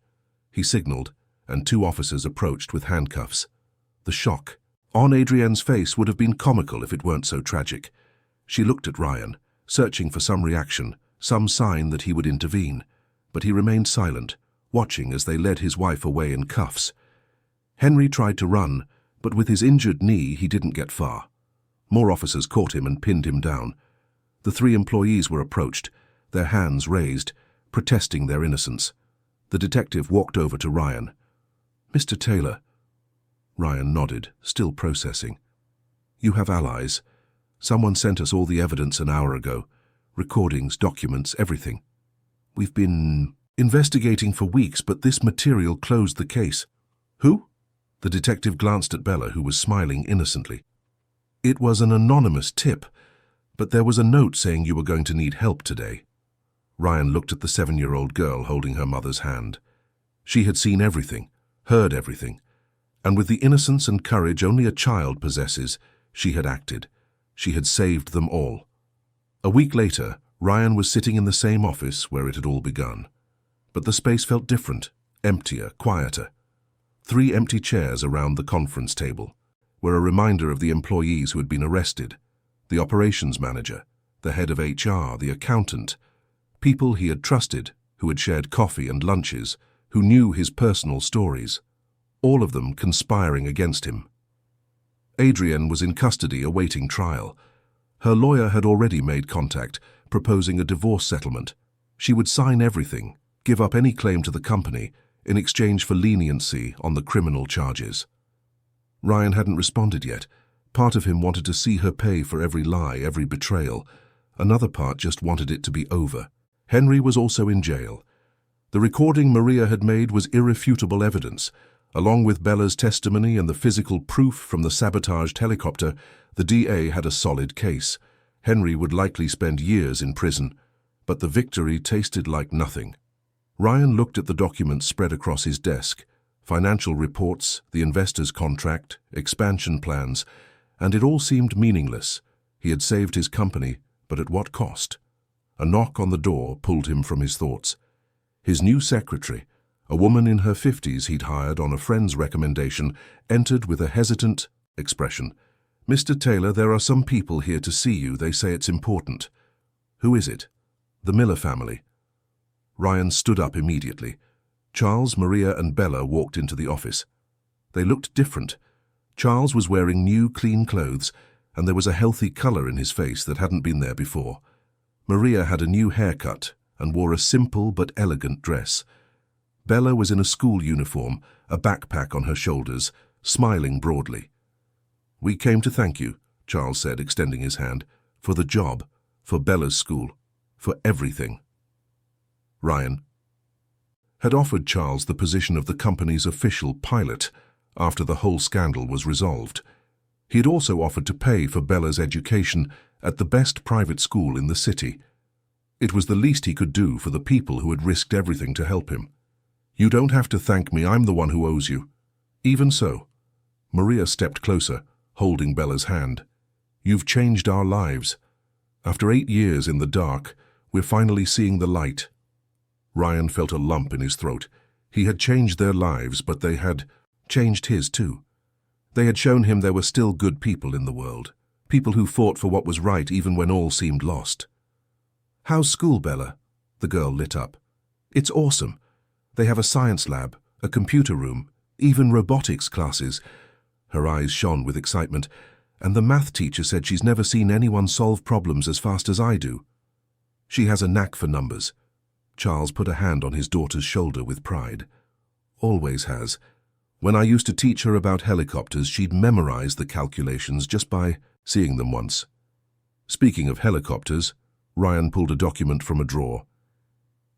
He signaled, and 2 officers approached with handcuffs. The shock on Adrienne's face would have been comical if it weren't so tragic. She looked at Ryan, searching for some reaction, some sign that he would intervene, but he remained silent, watching as they led his wife away in cuffs. Henry tried to run, but with his injured knee he didn't get far. More officers caught him and pinned him down. The 3 employees were approached, their hands raised, protesting their innocence. The detective walked over to Ryan. "Mr. Taylor." Ryan nodded, still processing. "You have allies. Someone sent us all the evidence an hour ago. Recordings, documents, everything. We've been investigating for weeks, but this material closed the case." "Who?" The detective glanced at Bella, who was smiling innocently. "It was an anonymous tip, but there was a note saying you were going to need help today." Ryan looked at the 7-year-old girl holding her mother's hand. She had seen everything, heard everything, and with the innocence and courage only a child possesses, she had acted. She had saved them all. A week later, Ryan was sitting in the same office where it had all begun. But the space felt different, emptier, quieter. 3 empty chairs around the conference table were a reminder of the employees who had been arrested, the operations manager, the head of HR, the accountant, people he had trusted, who had shared coffee and lunches, who knew his personal stories, all of them conspiring against him. Adrienne was in custody awaiting trial. Her lawyer had already made contact, proposing a divorce settlement. She would sign everything, give up any claim to the company, in exchange for leniency on the criminal charges. Ryan hadn't responded yet. Part of him wanted to see her pay for every lie, every betrayal. Another part just wanted it to be over. Henry was also in jail. The recording Maria had made was irrefutable evidence. Along with Bella's testimony and the physical proof from the sabotaged helicopter, the DA had a solid case. Henry would likely spend years in prison, but the victory tasted like nothing. Ryan looked at the documents spread across his desk, Financial reports, the investor's contract, expansion plans, and it all seemed meaningless. He had saved his company, but at what cost? A knock on the door pulled him from his thoughts. His new secretary, a woman in her 50s he'd hired on a friend's recommendation, entered with a hesitant expression. "Mr. Taylor, there are some people here to see you. They say it's important." "Who is it?" "The Miller family." Ryan stood up immediately. Charles, Maria, and Bella walked into the office. They looked different. Charles was wearing new, clean clothes, and there was a healthy color in his face that hadn't been there before. Maria had a new haircut and wore a simple but elegant dress. Bella was in a school uniform, a backpack on her shoulders, smiling broadly. "We came to thank you," Charles said, extending his hand, "for the job, for Bella's school, for everything." Ryan had offered Charles the position of the company's official pilot after the whole scandal was resolved. He had also offered to pay for Bella's education at the best private school in the city. It was the least he could do for the people who had risked everything to help him. "You don't have to thank me, I'm the one who owes you." "Even so." Maria stepped closer, holding Bella's hand. "You've changed our lives. After 8 years in the dark, we're finally seeing the light." Ryan felt a lump in his throat. He had changed their lives, but they had changed his too. They had shown him there were still good people in the world, people who fought for what was right even when all seemed lost. "How's school, Bella?" The girl lit up. "It's awesome. They have a science lab, a computer room, even robotics classes." Her eyes shone with excitement. "And the math teacher said she's never seen anyone solve problems as fast as I do. She has a knack for numbers." Charles put a hand on his daughter's shoulder with pride. "Always has. When I used to teach her about helicopters, she'd memorize the calculations just by seeing them once." Speaking of helicopters, Ryan pulled a document from a drawer.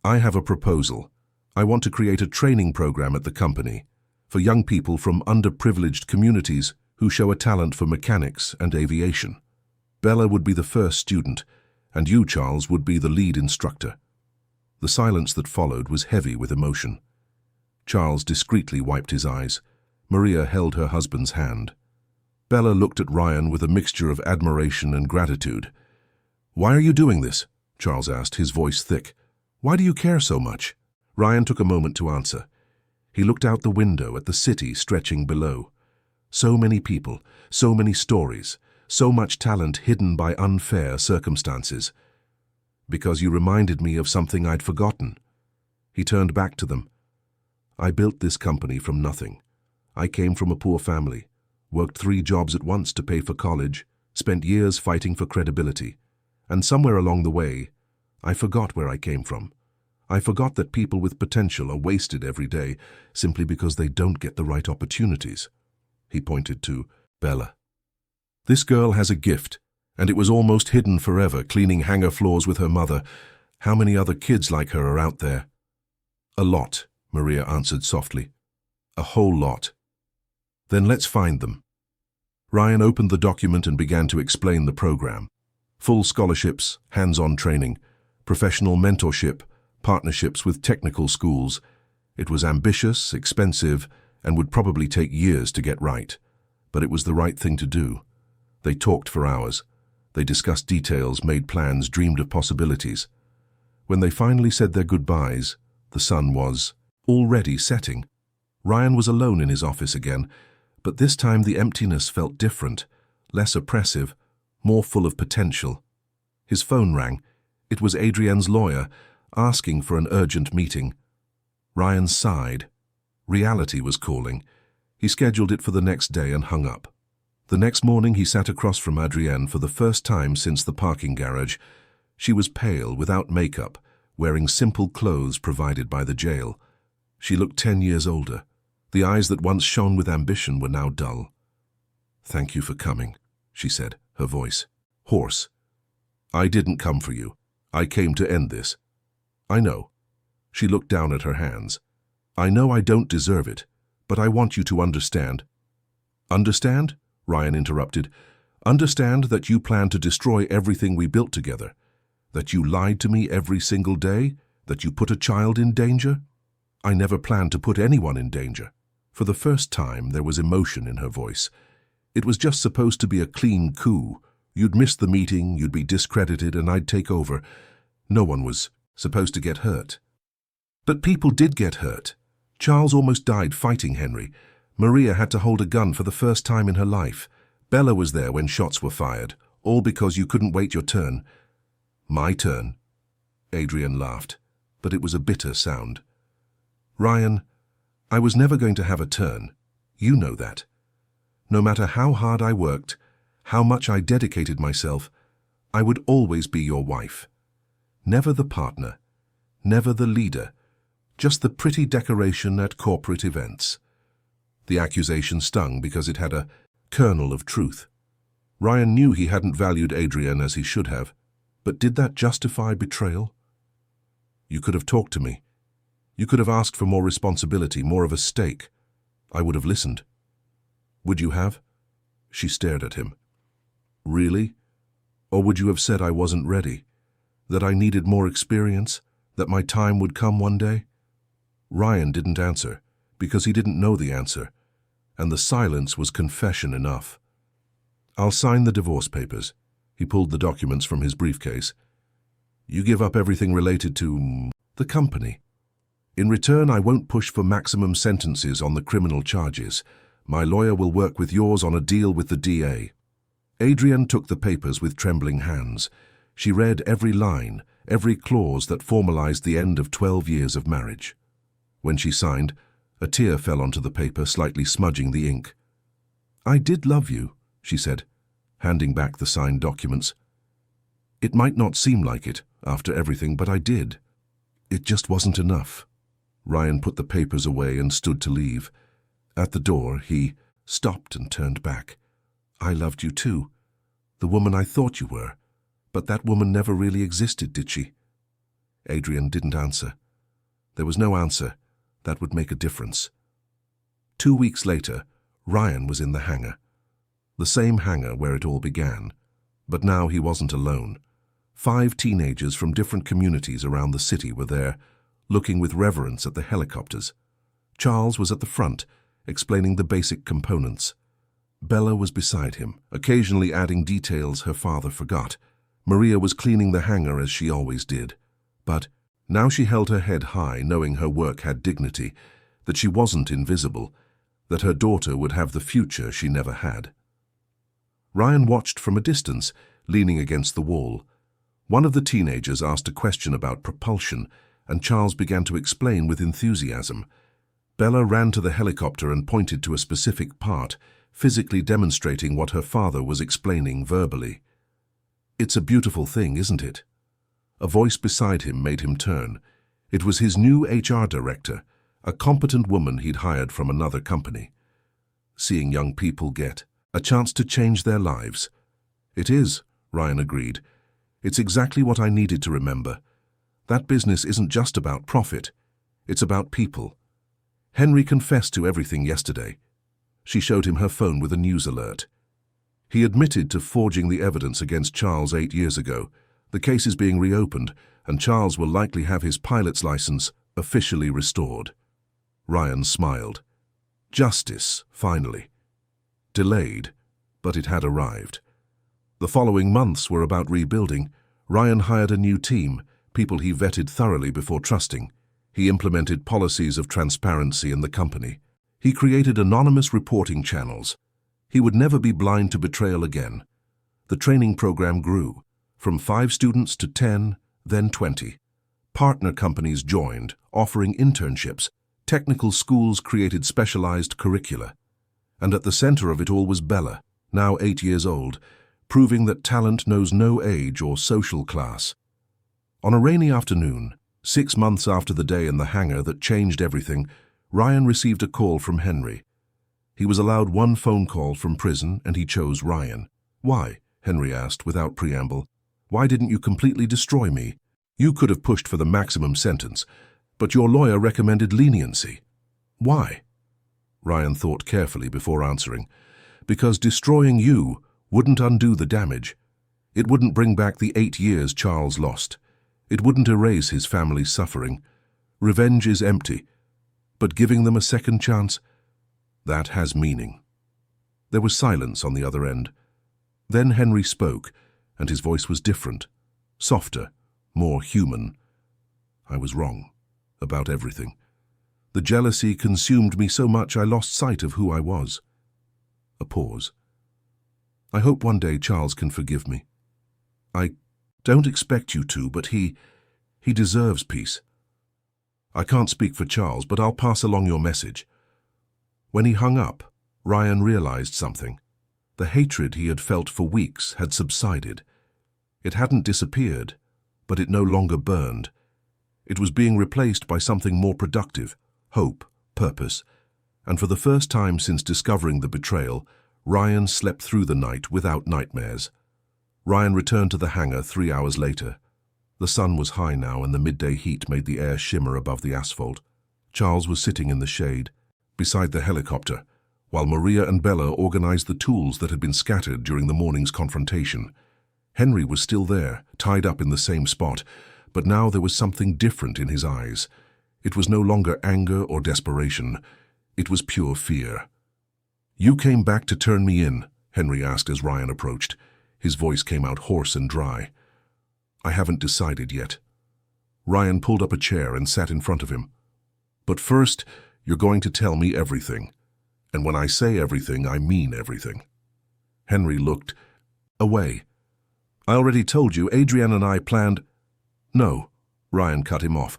"I have a proposal. I want to create a training program at the company for young people from underprivileged communities who show a talent for mechanics and aviation. Bella would be the first student, and you, Charles, would be the lead instructor." The silence that followed was heavy with emotion. Charles discreetly wiped his eyes. Maria held her husband's hand. Bella looked at Ryan with a mixture of admiration and gratitude. "Why are you doing this?" Charles asked, his voice thick. "Why do you care so much?" Ryan took a moment to answer. He looked out the window at the city stretching below. So many people, so many stories, so much talent hidden by unfair circumstances. "Because you reminded me of something I'd forgotten." He turned back to them. "I built this company from nothing. I came from a poor family, worked 3 jobs at once to pay for college, spent years fighting for credibility. And somewhere along the way, I forgot where I came from. I forgot that people with potential are wasted every day simply because they don't get the right opportunities." He pointed to Bella. "This girl has a gift, and it was almost hidden forever, cleaning hangar floors with her mother. How many other kids like her are out there?" "A lot," Maria answered softly. "A whole lot." "Then let's find them." Ryan opened the document and began to explain the program. Full scholarships, hands-on training, professional mentorship, partnerships with technical schools. It was ambitious, expensive, and would probably take years to get right. But it was the right thing to do. They talked for hours. They discussed details, made plans, dreamed of possibilities. When they finally said their goodbyes, the sun was already setting. Ryan was alone in his office again, but this time the emptiness felt different, less oppressive, more full of potential. His phone rang. It was Adrienne's lawyer, asking for an urgent meeting. Ryan sighed. Reality was calling. He scheduled it for the next day and hung up. The next morning he sat across from Adrienne for the first time since the parking garage. She was pale, without makeup, wearing simple clothes provided by the jail. She looked 10 years older. The eyes that once shone with ambition were now dull. "Thank you for coming," she said, her voice hoarse. "I didn't come for you. I came to end this." "I know." She looked down at her hands. "I know I don't deserve it, but I want you to understand." "Understand?" Ryan interrupted. "Understand that you plan to destroy everything we built together? That you lied to me every single day? That you put a child in danger?" "I never planned to put anyone in danger." For the first time, there was emotion in her voice. It was just supposed to be a clean coup. You'd miss the meeting, you'd be discredited, and I'd take over. No one was supposed to get hurt. But people did get hurt. Charles almost died fighting Henry. Maria had to hold a gun for the first time in her life. Bella was there when shots were fired, all because you couldn't wait your turn. My turn? Adrian laughed, but it was a bitter sound. Ryan, I was never going to have a turn. You know that. No matter how hard I worked, how much I dedicated myself, I would always be your wife. Never the partner, never the leader, just the pretty decoration at corporate events. The accusation stung because it had a kernel of truth. Ryan knew he hadn't valued Adrian as he should have, but did that justify betrayal? You could have talked to me. You could have asked for more responsibility, more of a stake. I would have listened. Would you have? She stared at him. Really? Or would you have said I wasn't ready? That I needed more experience? That my time would come one day? Ryan didn't answer, because he didn't know the answer, and the silence was confession enough. I'll sign the divorce papers. He pulled the documents from his briefcase. You give up everything related to the company. In return, I won't push for maximum sentences on the criminal charges. My lawyer will work with yours on a deal with the DA. Adrian took the papers with trembling hands. She read every line, every clause that formalized the end of 12 years of marriage. When she signed, a tear fell onto the paper, slightly smudging the ink. I did love you, she said, handing back the signed documents. It might not seem like it, after everything, but I did. It just wasn't enough. Ryan put the papers away and stood to leave. At the door, he stopped and turned back. I loved you too, the woman I thought you were, but that woman never really existed, did she? Adrian didn't answer. There was no answer. That would make a difference. 2 weeks later, Ryan was in the hangar. The same hangar where it all began. But now he wasn't alone. 5 teenagers from different communities around the city were there, looking with reverence at the helicopters. Charles was at the front, explaining the basic components. Bella was beside him, occasionally adding details her father forgot. Maria was cleaning the hangar as she always did. But now she held her head high, knowing her work had dignity, that she wasn't invisible, that her daughter would have the future she never had. Ryan watched from a distance, leaning against the wall. One of the teenagers asked a question about propulsion, and Charles began to explain with enthusiasm. Bella ran to the helicopter and pointed to a specific part, physically demonstrating what her father was explaining verbally. It's a beautiful thing, isn't it? A voice beside him made him turn. It was his new HR director, a competent woman he'd hired from another company. Seeing young people get a chance to change their lives. It is, Ryan agreed. It's exactly what I needed to remember. That business isn't just about profit. It's about people. Henry confessed to everything yesterday. She showed him her phone with a news alert. He admitted to forging the evidence against Charles 8 years ago. The case is being reopened, and Charles will likely have his pilot's license officially restored. Ryan smiled. Justice, finally. Delayed, but it had arrived. The following months were about rebuilding. Ryan hired a new team, people he vetted thoroughly before trusting. He implemented policies of transparency in the company. He created anonymous reporting channels. He would never be blind to betrayal again. The training program grew, from 5 students to 10, then 20. Partner companies joined, offering internships. Technical schools created specialized curricula. And at the center of it all was Bella, now 8 years old, proving that talent knows no age or social class. On a rainy afternoon, 6 months after the day in the hangar that changed everything, Ryan received a call from Henry. He was allowed 1 phone call from prison, and he chose Ryan. Why? Henry asked without preamble. Why didn't you completely destroy me? You could have pushed for the maximum sentence, but your lawyer recommended leniency. Why? Ryan thought carefully before answering. Because destroying you wouldn't undo the damage. It wouldn't bring back the 8 years Charles lost. It wouldn't erase his family's suffering. Revenge is empty. But giving them a second chance, That has meaning. There was silence on the other end. Then Henry spoke, and his voice was different, softer, more human. I was wrong about everything. The jealousy consumed me so much I lost sight of who I was. A pause. I hope one day Charles can forgive me. I don't expect you to, but he deserves peace. I can't speak for Charles, but I'll pass along your message. When he hung up, Ryan realized something. The hatred he had felt for weeks had subsided. It hadn't disappeared, but it no longer burned. It was being replaced by something more productive, hope, purpose, and for the first time since discovering the betrayal, Ryan slept through the night without nightmares. Ryan returned to the hangar 3 hours later. The sun was high now and the midday heat made the air shimmer above the asphalt. Charles was sitting in the shade, beside the helicopter, while Maria and Bella organized the tools that had been scattered during the morning's confrontation. Henry was still there, tied up in the same spot, but now there was something different in his eyes. It was no longer anger or desperation. It was pure fear. "You came back to turn me in?" Henry asked as Ryan approached. His voice came out hoarse and dry. "I haven't decided yet." Ryan pulled up a chair and sat in front of him. "But first, you're going to tell me everything. And when I say everything, I mean everything." Henry looked away. "I already told you, Adrienne and I planned—" "No," Ryan cut him off.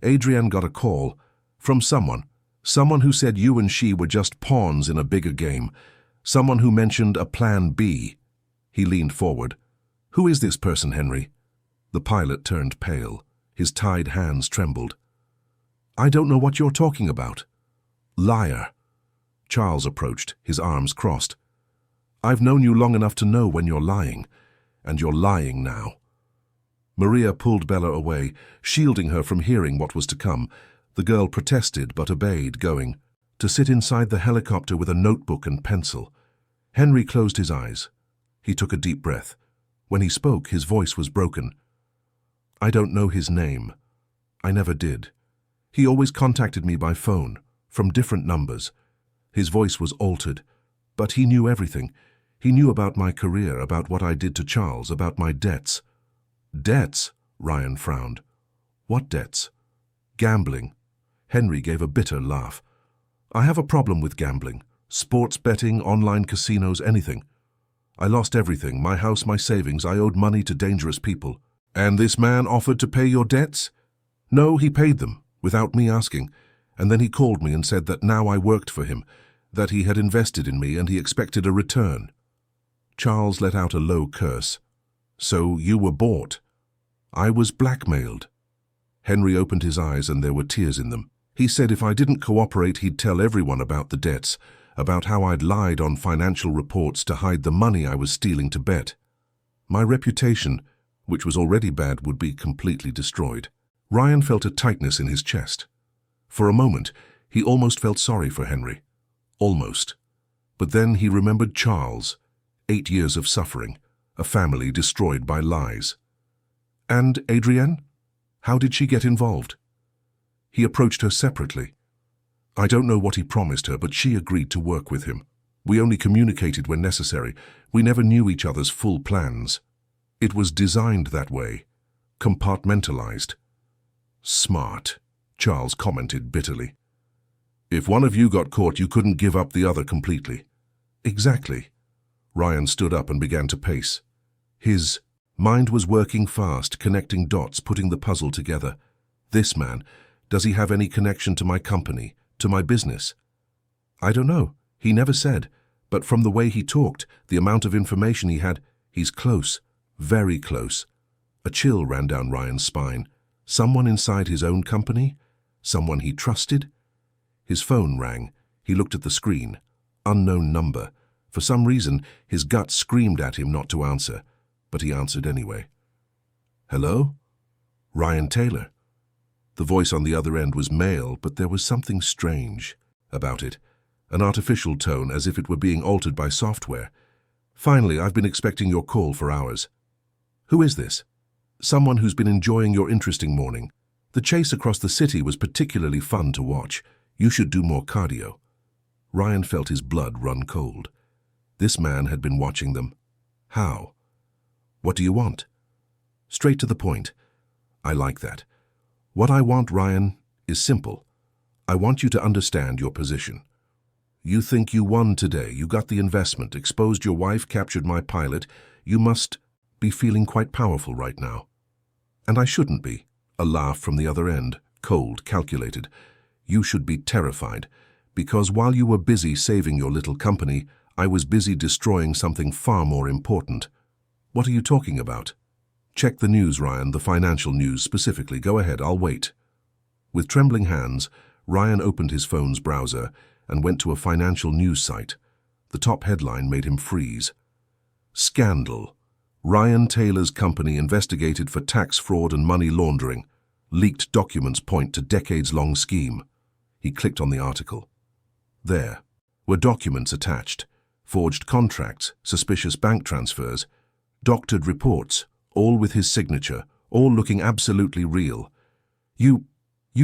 "Adrienne got a call from someone who said you and she were just pawns in a bigger game, someone who mentioned a plan B." He leaned forward. "Who is this person, Henry?" The pilot turned pale. His tied hands trembled. "I don't know what you're talking about." "Liar." Charles approached, his arms crossed. "I've known you long enough to know when you're lying, and you're lying now." Maria pulled Bella away, shielding her from hearing what was to come. The girl protested but obeyed, going to sit inside the helicopter with a notebook and pencil. Henry closed his eyes. He took a deep breath. When he spoke, his voice was broken. "I don't know his name. I never did. He always contacted me by phone, from different numbers." His voice was altered, but he knew everything. He knew about my career, about what I did to Charles, about my debts. "Debts?" Ryan frowned. "What debts?" "Gambling." Henry gave a bitter laugh. "I have a problem with gambling. Sports betting, online casinos, anything. I lost everything, my house, my savings. I owed money to dangerous people." "And this man offered to pay your debts?" "No, he paid them, without me asking. And then he called me and said that now I worked for him, that he had invested in me and he expected a return." Charles let out a low curse. "So you were bought?" "I was blackmailed." Henry opened his eyes and there were tears in them. He said if I didn't cooperate, he'd tell everyone about the debts, about how I'd lied on financial reports to hide the money I was stealing to bet. My reputation, which was already bad, would be completely destroyed. Ryan felt a tightness in his chest. For a moment, he almost felt sorry for Henry. Almost. But then he remembered Charles, 8 years of suffering, a family destroyed by lies. And Adrienne? How did she get involved? He approached her separately. I don't know what he promised her, but she agreed to work with him. We only communicated when necessary. We never knew each other's full plans. It was designed that way, compartmentalized. Smart, Charles commented bitterly. If one of you got caught, you couldn't give up the other completely. Exactly. Ryan stood up and began to pace. His mind was working fast, connecting dots, putting the puzzle together. This man, does he have any connection to my company, to my business? I don't know. He never said. But from the way he talked, the amount of information he had, he's close, very close. A chill ran down Ryan's spine. Someone inside his own company? Someone he trusted? His phone rang. He looked at the screen. Unknown number. For some reason, his gut screamed at him not to answer, but he answered anyway. Hello? Ryan Taylor. The voice on the other end was male, but there was something strange about it, an artificial tone as if it were being altered by software. Finally, I've been expecting your call for hours. Who is this? Someone who's been enjoying your interesting morning. The chase across the city was particularly fun to watch. You should do more cardio. Ryan felt his blood run cold. This man had been watching them. How? What do you want? Straight to the point. I like that. What I want, Ryan, is simple. I want you to understand your position. You think you won today, you got the investment, exposed your wife, captured my pilot. You must be feeling quite powerful right now. And I shouldn't be. A laugh from the other end, cold, calculated. You should be terrified, because while you were busy saving your little company, I was busy destroying something far more important. What are you talking about? Check the news, Ryan, the financial news specifically. Go ahead, I'll wait. With trembling hands, Ryan opened his phone's browser and went to a financial news site. The top headline made him freeze. Scandal. Ryan Taylor's company investigated for tax fraud and money laundering. Leaked documents point to decades-long scheme. He clicked on the article. There were documents attached. Forged contracts, suspicious bank transfers, doctored reports, all with his signature, all looking absolutely real. You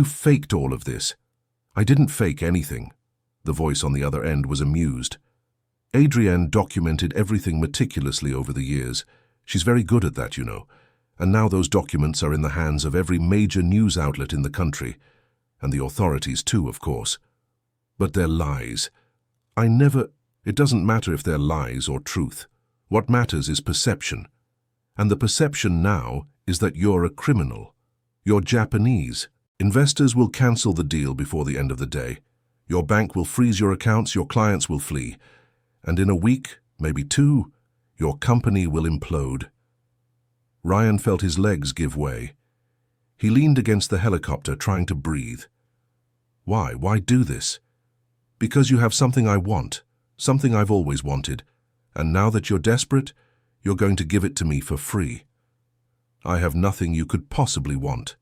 faked all of this. I didn't fake anything. The voice on the other end was amused. Adrienne documented everything meticulously over the years. She's very good at that, you know. And now those documents are in the hands of every major news outlet in the country. And the authorities too, of course. But they're lies. It doesn't matter if they're lies or truth. What matters is perception. And the perception now is that you're a criminal. You're Japanese. Investors will cancel the deal before the end of the day. Your bank will freeze your accounts, your clients will flee. And in a week, maybe 2, your company will implode. Ryan felt his legs give way. He leaned against the helicopter, trying to breathe. Why? Why do this? Because you have something I want, something I've always wanted, and now that you're desperate, you're going to give it to me for free. I have nothing you could possibly want.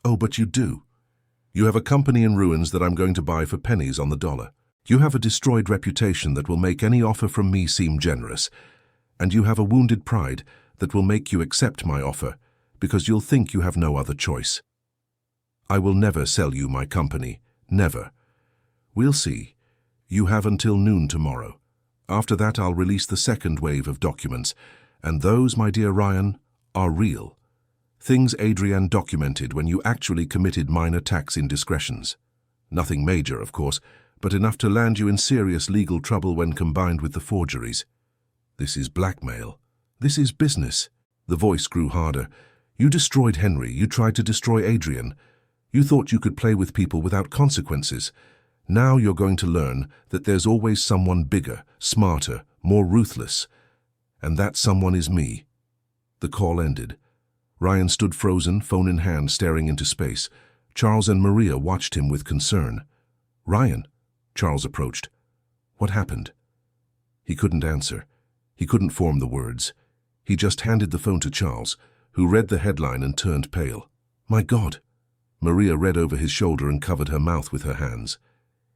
Oh, but you do. You have a company in ruins that I'm going to buy for pennies on the dollar. You have a destroyed reputation that will make any offer from me seem generous. And you have a wounded pride that will make you accept my offer, because you'll think you have no other choice. I will never sell you my company. Never. We'll see. You have until noon tomorrow. After that, I'll release the second wave of documents. And those, my dear Ryan, are real. Things Adrienne documented when you actually committed minor tax indiscretions. Nothing major, of course, but enough to land you in serious legal trouble when combined with the forgeries. This is blackmail. This is business. The voice grew harder. You destroyed Henry. You tried to destroy Adrienne. You thought you could play with people without consequences. Now you're going to learn that there's always someone bigger, smarter, more ruthless. And that someone is me. The call ended. Ryan stood frozen, phone in hand, staring into space. Charles and Maria watched him with concern. Ryan, Charles approached. What happened? He couldn't answer. He couldn't form the words. He just handed the phone to Charles, who read the headline and turned pale. My God! Maria read over his shoulder and covered her mouth with her hands.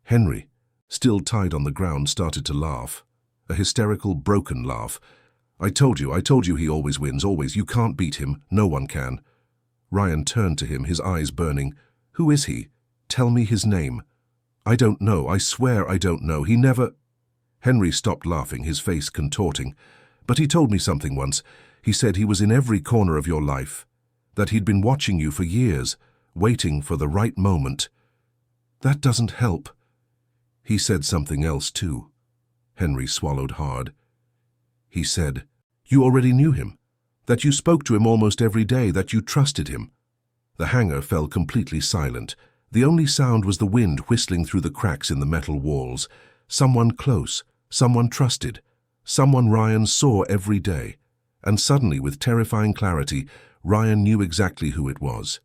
Henry, still tied on the ground, started to laugh. A hysterical, broken laugh. I told you he always wins, always. You can't beat him. No one can. Ryan turned to him, his eyes burning. Who is he? Tell me his name. I don't know. I swear I don't know. He never... Henry stopped laughing, his face contorting. But he told me something once. He said he was in every corner of your life. That he'd been watching you for years, waiting for the right moment. That doesn't help. He said something else too. Henry swallowed hard. He said, you already knew him, that you spoke to him almost every day, that you trusted him. The hangar fell completely silent. The only sound was the wind whistling through the cracks in the metal walls. Someone close, someone trusted, someone Ryan saw every day. And suddenly, with terrifying clarity, Ryan knew exactly who it was.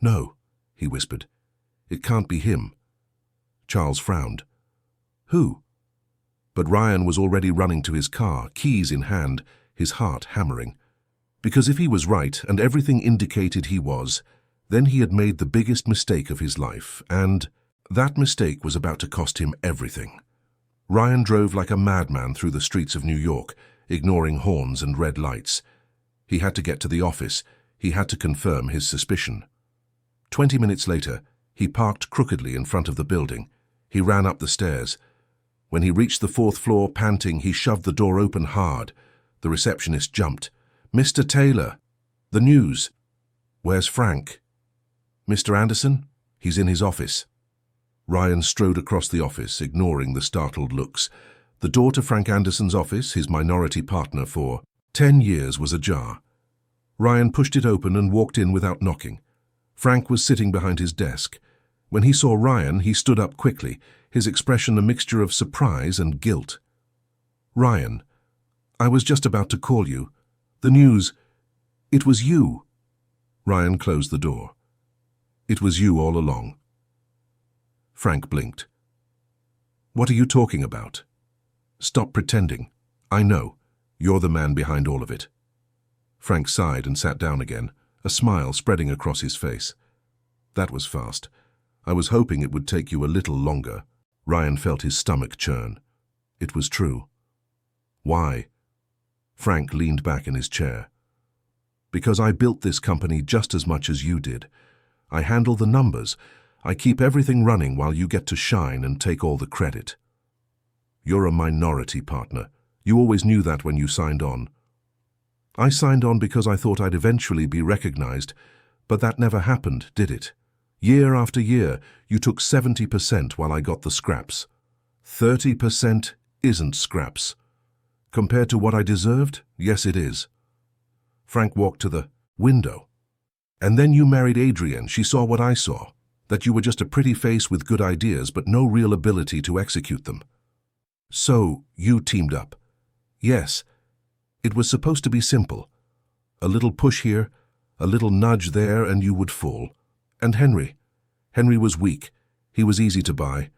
No, he whispered. It can't be him. Charles frowned. Who? But Ryan was already running to his car, keys in hand, his heart hammering. Because if he was right, and everything indicated he was, then he had made the biggest mistake of his life, and that mistake was about to cost him everything. Ryan drove like a madman through the streets of New York, ignoring horns and red lights. He had to get to the office. He had to confirm his suspicion. 20 minutes later, he parked crookedly in front of the building. He ran up the stairs. When he reached the fourth floor, panting, he shoved the door open hard. The receptionist jumped. "Mr. Taylor." "The news." "Where's Frank?" "Mr. Anderson? He's in his office." Ryan strode across the office, ignoring the startled looks. The door to Frank Anderson's office, his minority partner for 10 years, was ajar. Ryan pushed it open and walked in without knocking. Frank was sitting behind his desk. When he saw Ryan, he stood up quickly, his expression a mixture of surprise and guilt. "Ryan, I was just about to call you. The news, it was you." Ryan closed the door. "It was you all along." Frank blinked. "What are you talking about?" "Stop pretending. I know. You're the man behind all of it." Frank sighed and sat down again, a smile spreading across his face. "That was fast. I was hoping it would take you a little longer." Ryan felt his stomach churn. It was true. "Why?" Frank leaned back in his chair. "Because I built this company just as much as you did. I handle the numbers. I keep everything running while you get to shine and take all the credit. You're a minority partner. You always knew that when you signed on." "I signed on because I thought I'd eventually be recognized, but that never happened, did it? Year after year, you took 70% while I got the scraps. 30% isn't scraps. Compared to what I deserved, yes it is." Frank walked to the window. "And then you married Adrienne. She saw what I saw, that you were just a pretty face with good ideas but no real ability to execute them. So you teamed up." "Yes. It was supposed to be simple. A little push here, a little nudge there, and you would fall. And Henry. Henry was weak. He was easy to buy.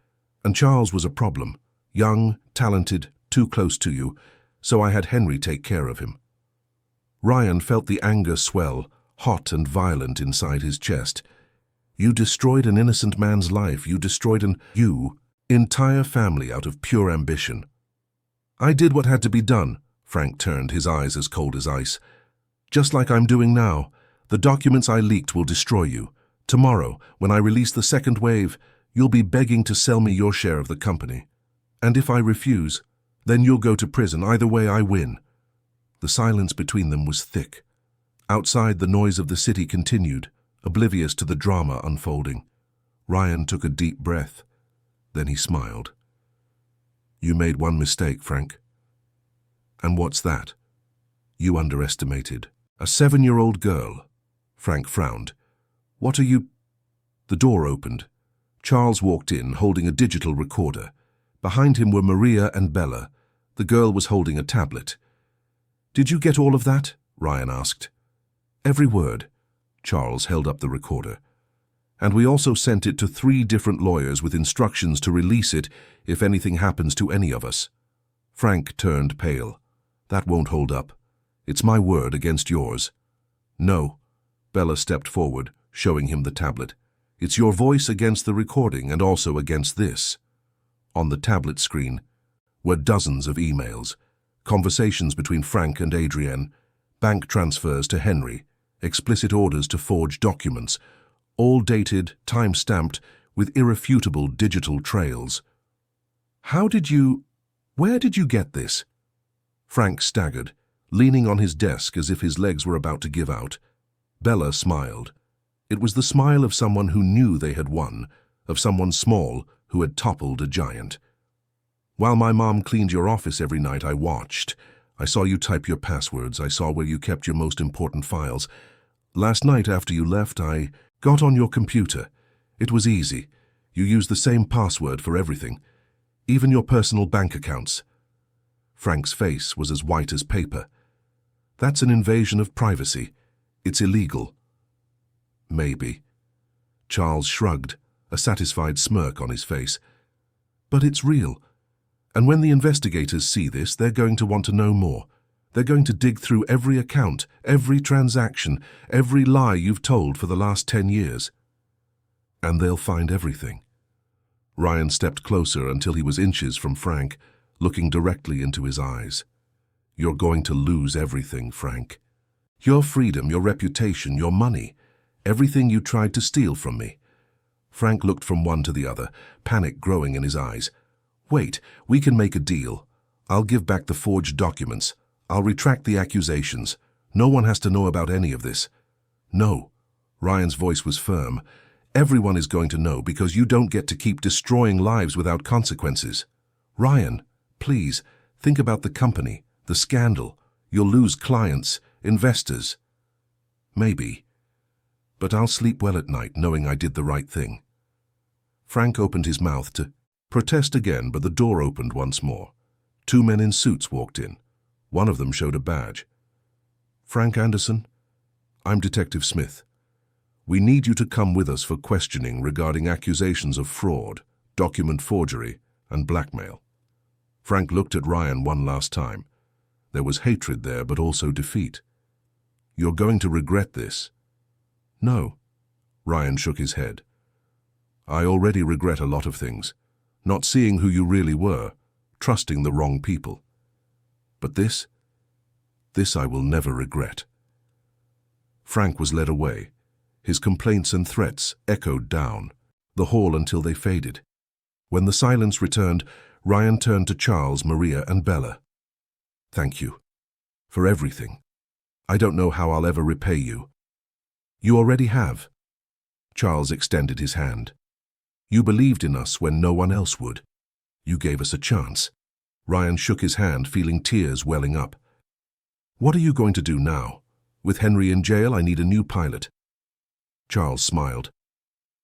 And Charles was a problem. Young, talented, too close to you. So I had Henry take care of him." Ryan felt the anger swell, hot and violent inside his chest. "You destroyed an innocent man's life. You destroyed an entire family out of pure ambition." "I did what had to be done." Frank turned, his eyes as cold as ice. "Just like I'm doing now. The documents I leaked will destroy you. Tomorrow, when I release the second wave, you'll be begging to sell me your share of the company. And if I refuse, then you'll go to prison. Either way, I win." The silence between them was thick. Outside, the noise of the city continued, oblivious to the drama unfolding. Ryan took a deep breath. Then he smiled. "You made one mistake, Frank." "And what's that?" "You underestimated a 7-year-old girl." Frank frowned. "What are you—" The door opened. Charles walked in, holding a digital recorder. Behind him were Maria and Bella. The girl was holding a tablet. "Did you get all of that?" Ryan asked. "Every word." Charles held up the recorder. "And we also sent it to 3 different lawyers with instructions to release it if anything happens to any of us." Frank turned pale. "That won't hold up. It's my word against yours." "No." Bella stepped forward, showing him the tablet. "It's your voice against the recording and also against this." On the tablet screen were dozens of emails, conversations between Frank and Adrienne, bank transfers to Henry, explicit orders to forge documents, all dated, time-stamped, with irrefutable digital trails. Where did you get this?" Frank staggered, leaning on his desk as if his legs were about to give out. Bella smiled. It was the smile of someone who knew they had won, of someone small who had toppled a giant. "While my mom cleaned your office every night, I watched. I saw you type your passwords. I saw where you kept your most important files. Last night after you left, I got on your computer. It was easy. You used the same password for everything, even your personal bank accounts." Frank's face was as white as paper. "That's an invasion of privacy. It's illegal." "Maybe." Charles shrugged, a satisfied smirk on his face. "But it's real. And when the investigators see this, they're going to want to know more. They're going to dig through every account, every transaction, every lie you've told for the last 10 years. And they'll find everything." Ryan stepped closer until he was inches from Frank, looking directly into his eyes. "You're going to lose everything, Frank. Your freedom, your reputation, your money, everything you tried to steal from me." Frank looked from one to the other, panic growing in his eyes. Wait, we can make a deal. I'll give back the forged documents. I'll retract the accusations. No one has to know about any of this. No. Ryan's voice was firm. Everyone is going to know because you don't get to keep destroying lives without consequences. Ryan, please, think about the company, the scandal. You'll lose clients, investors. Maybe. But I'll sleep well at night knowing I did the right thing. Frank opened his mouth to protest again, but the door opened once more. 2 men in suits walked in. One of them showed a badge. Frank Anderson, I'm Detective Smith. We need you to come with us for questioning regarding accusations of fraud, document forgery, and blackmail. Frank looked at Ryan one last time. There was hatred there, but also defeat. You're going to regret this. No. Ryan shook his head. I already regret a lot of things. Not seeing who you really were, trusting the wrong people. But this I will never regret. Frank was led away. His complaints and threats echoed down the hall until they faded. When the silence returned, Ryan turned to Charles, Maria, and Bella. Thank you. For everything. I don't know how I'll ever repay you. You already have. Charles extended his hand. You believed in us when no one else would. You gave us a chance. Ryan shook his hand, feeling tears welling up. What are you going to do now? With Henry in jail, I need a new pilot. Charles smiled.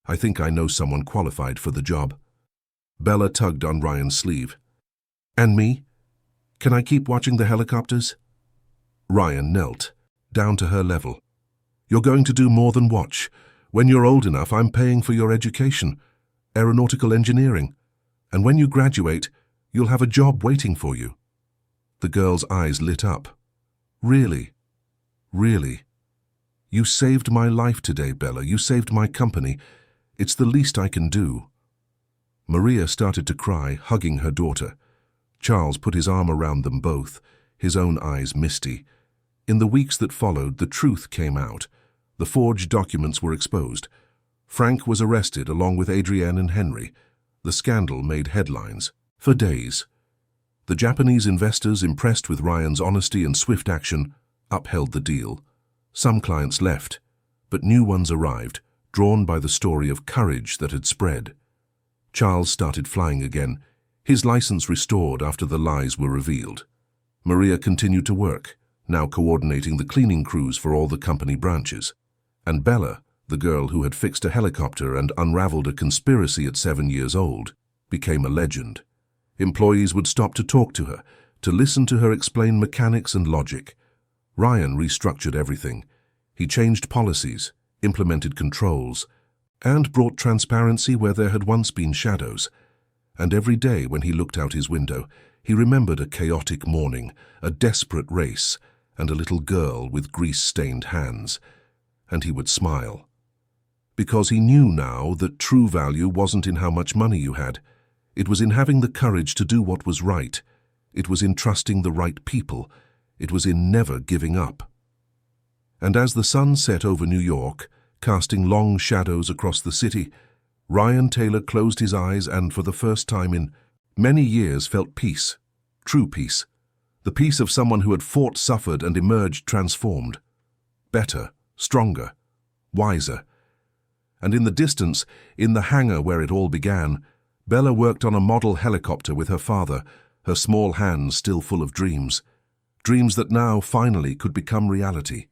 I think I know someone qualified for the job. Bella tugged on Ryan's sleeve. And me? Can I keep watching the helicopters? Ryan knelt, down to her level. You're going to do more than watch. When you're old enough, I'm paying for your education, aeronautical engineering. And when you graduate, you'll have a job waiting for you. The girl's eyes lit up. Really? Really? You saved my life today, Bella. You saved my company. It's the least I can do. Maria started to cry, hugging her daughter. Charles put his arm around them both, his own eyes misty. In the weeks that followed, the truth came out. The forged documents were exposed. Frank was arrested along with Adrienne and Henry. The scandal made headlines for days. The Japanese investors, impressed with Ryan's honesty and swift action, upheld the deal. Some clients left, but new ones arrived, drawn by the story of courage that had spread. Charles started flying again, his license restored after the lies were revealed. Maria continued to work, now coordinating the cleaning crews for all the company branches. And Bella, the girl who had fixed a helicopter and unraveled a conspiracy at 7 years old, became a legend. Employees would stop to talk to her, to listen to her explain mechanics and logic. Ryan restructured everything. He changed policies, implemented controls, and brought transparency where there had once been shadows. And every day when he looked out his window, he remembered a chaotic morning, a desperate race, and a little girl with grease-stained hands. And he would smile. Because he knew now that true value wasn't in how much money you had. It was in having the courage to do what was right. It was in trusting the right people. It was in never giving up. And as the sun set over New York, casting long shadows across the city, Ryan Taylor closed his eyes and, for the first time in many years, felt peace. True peace. The peace of someone who had fought, suffered, and emerged transformed. Better, stronger, wiser. And in the distance, in the hangar where it all began, Bella worked on a model helicopter with her father, her small hands still full of dreams. Dreams that now, finally, could become reality.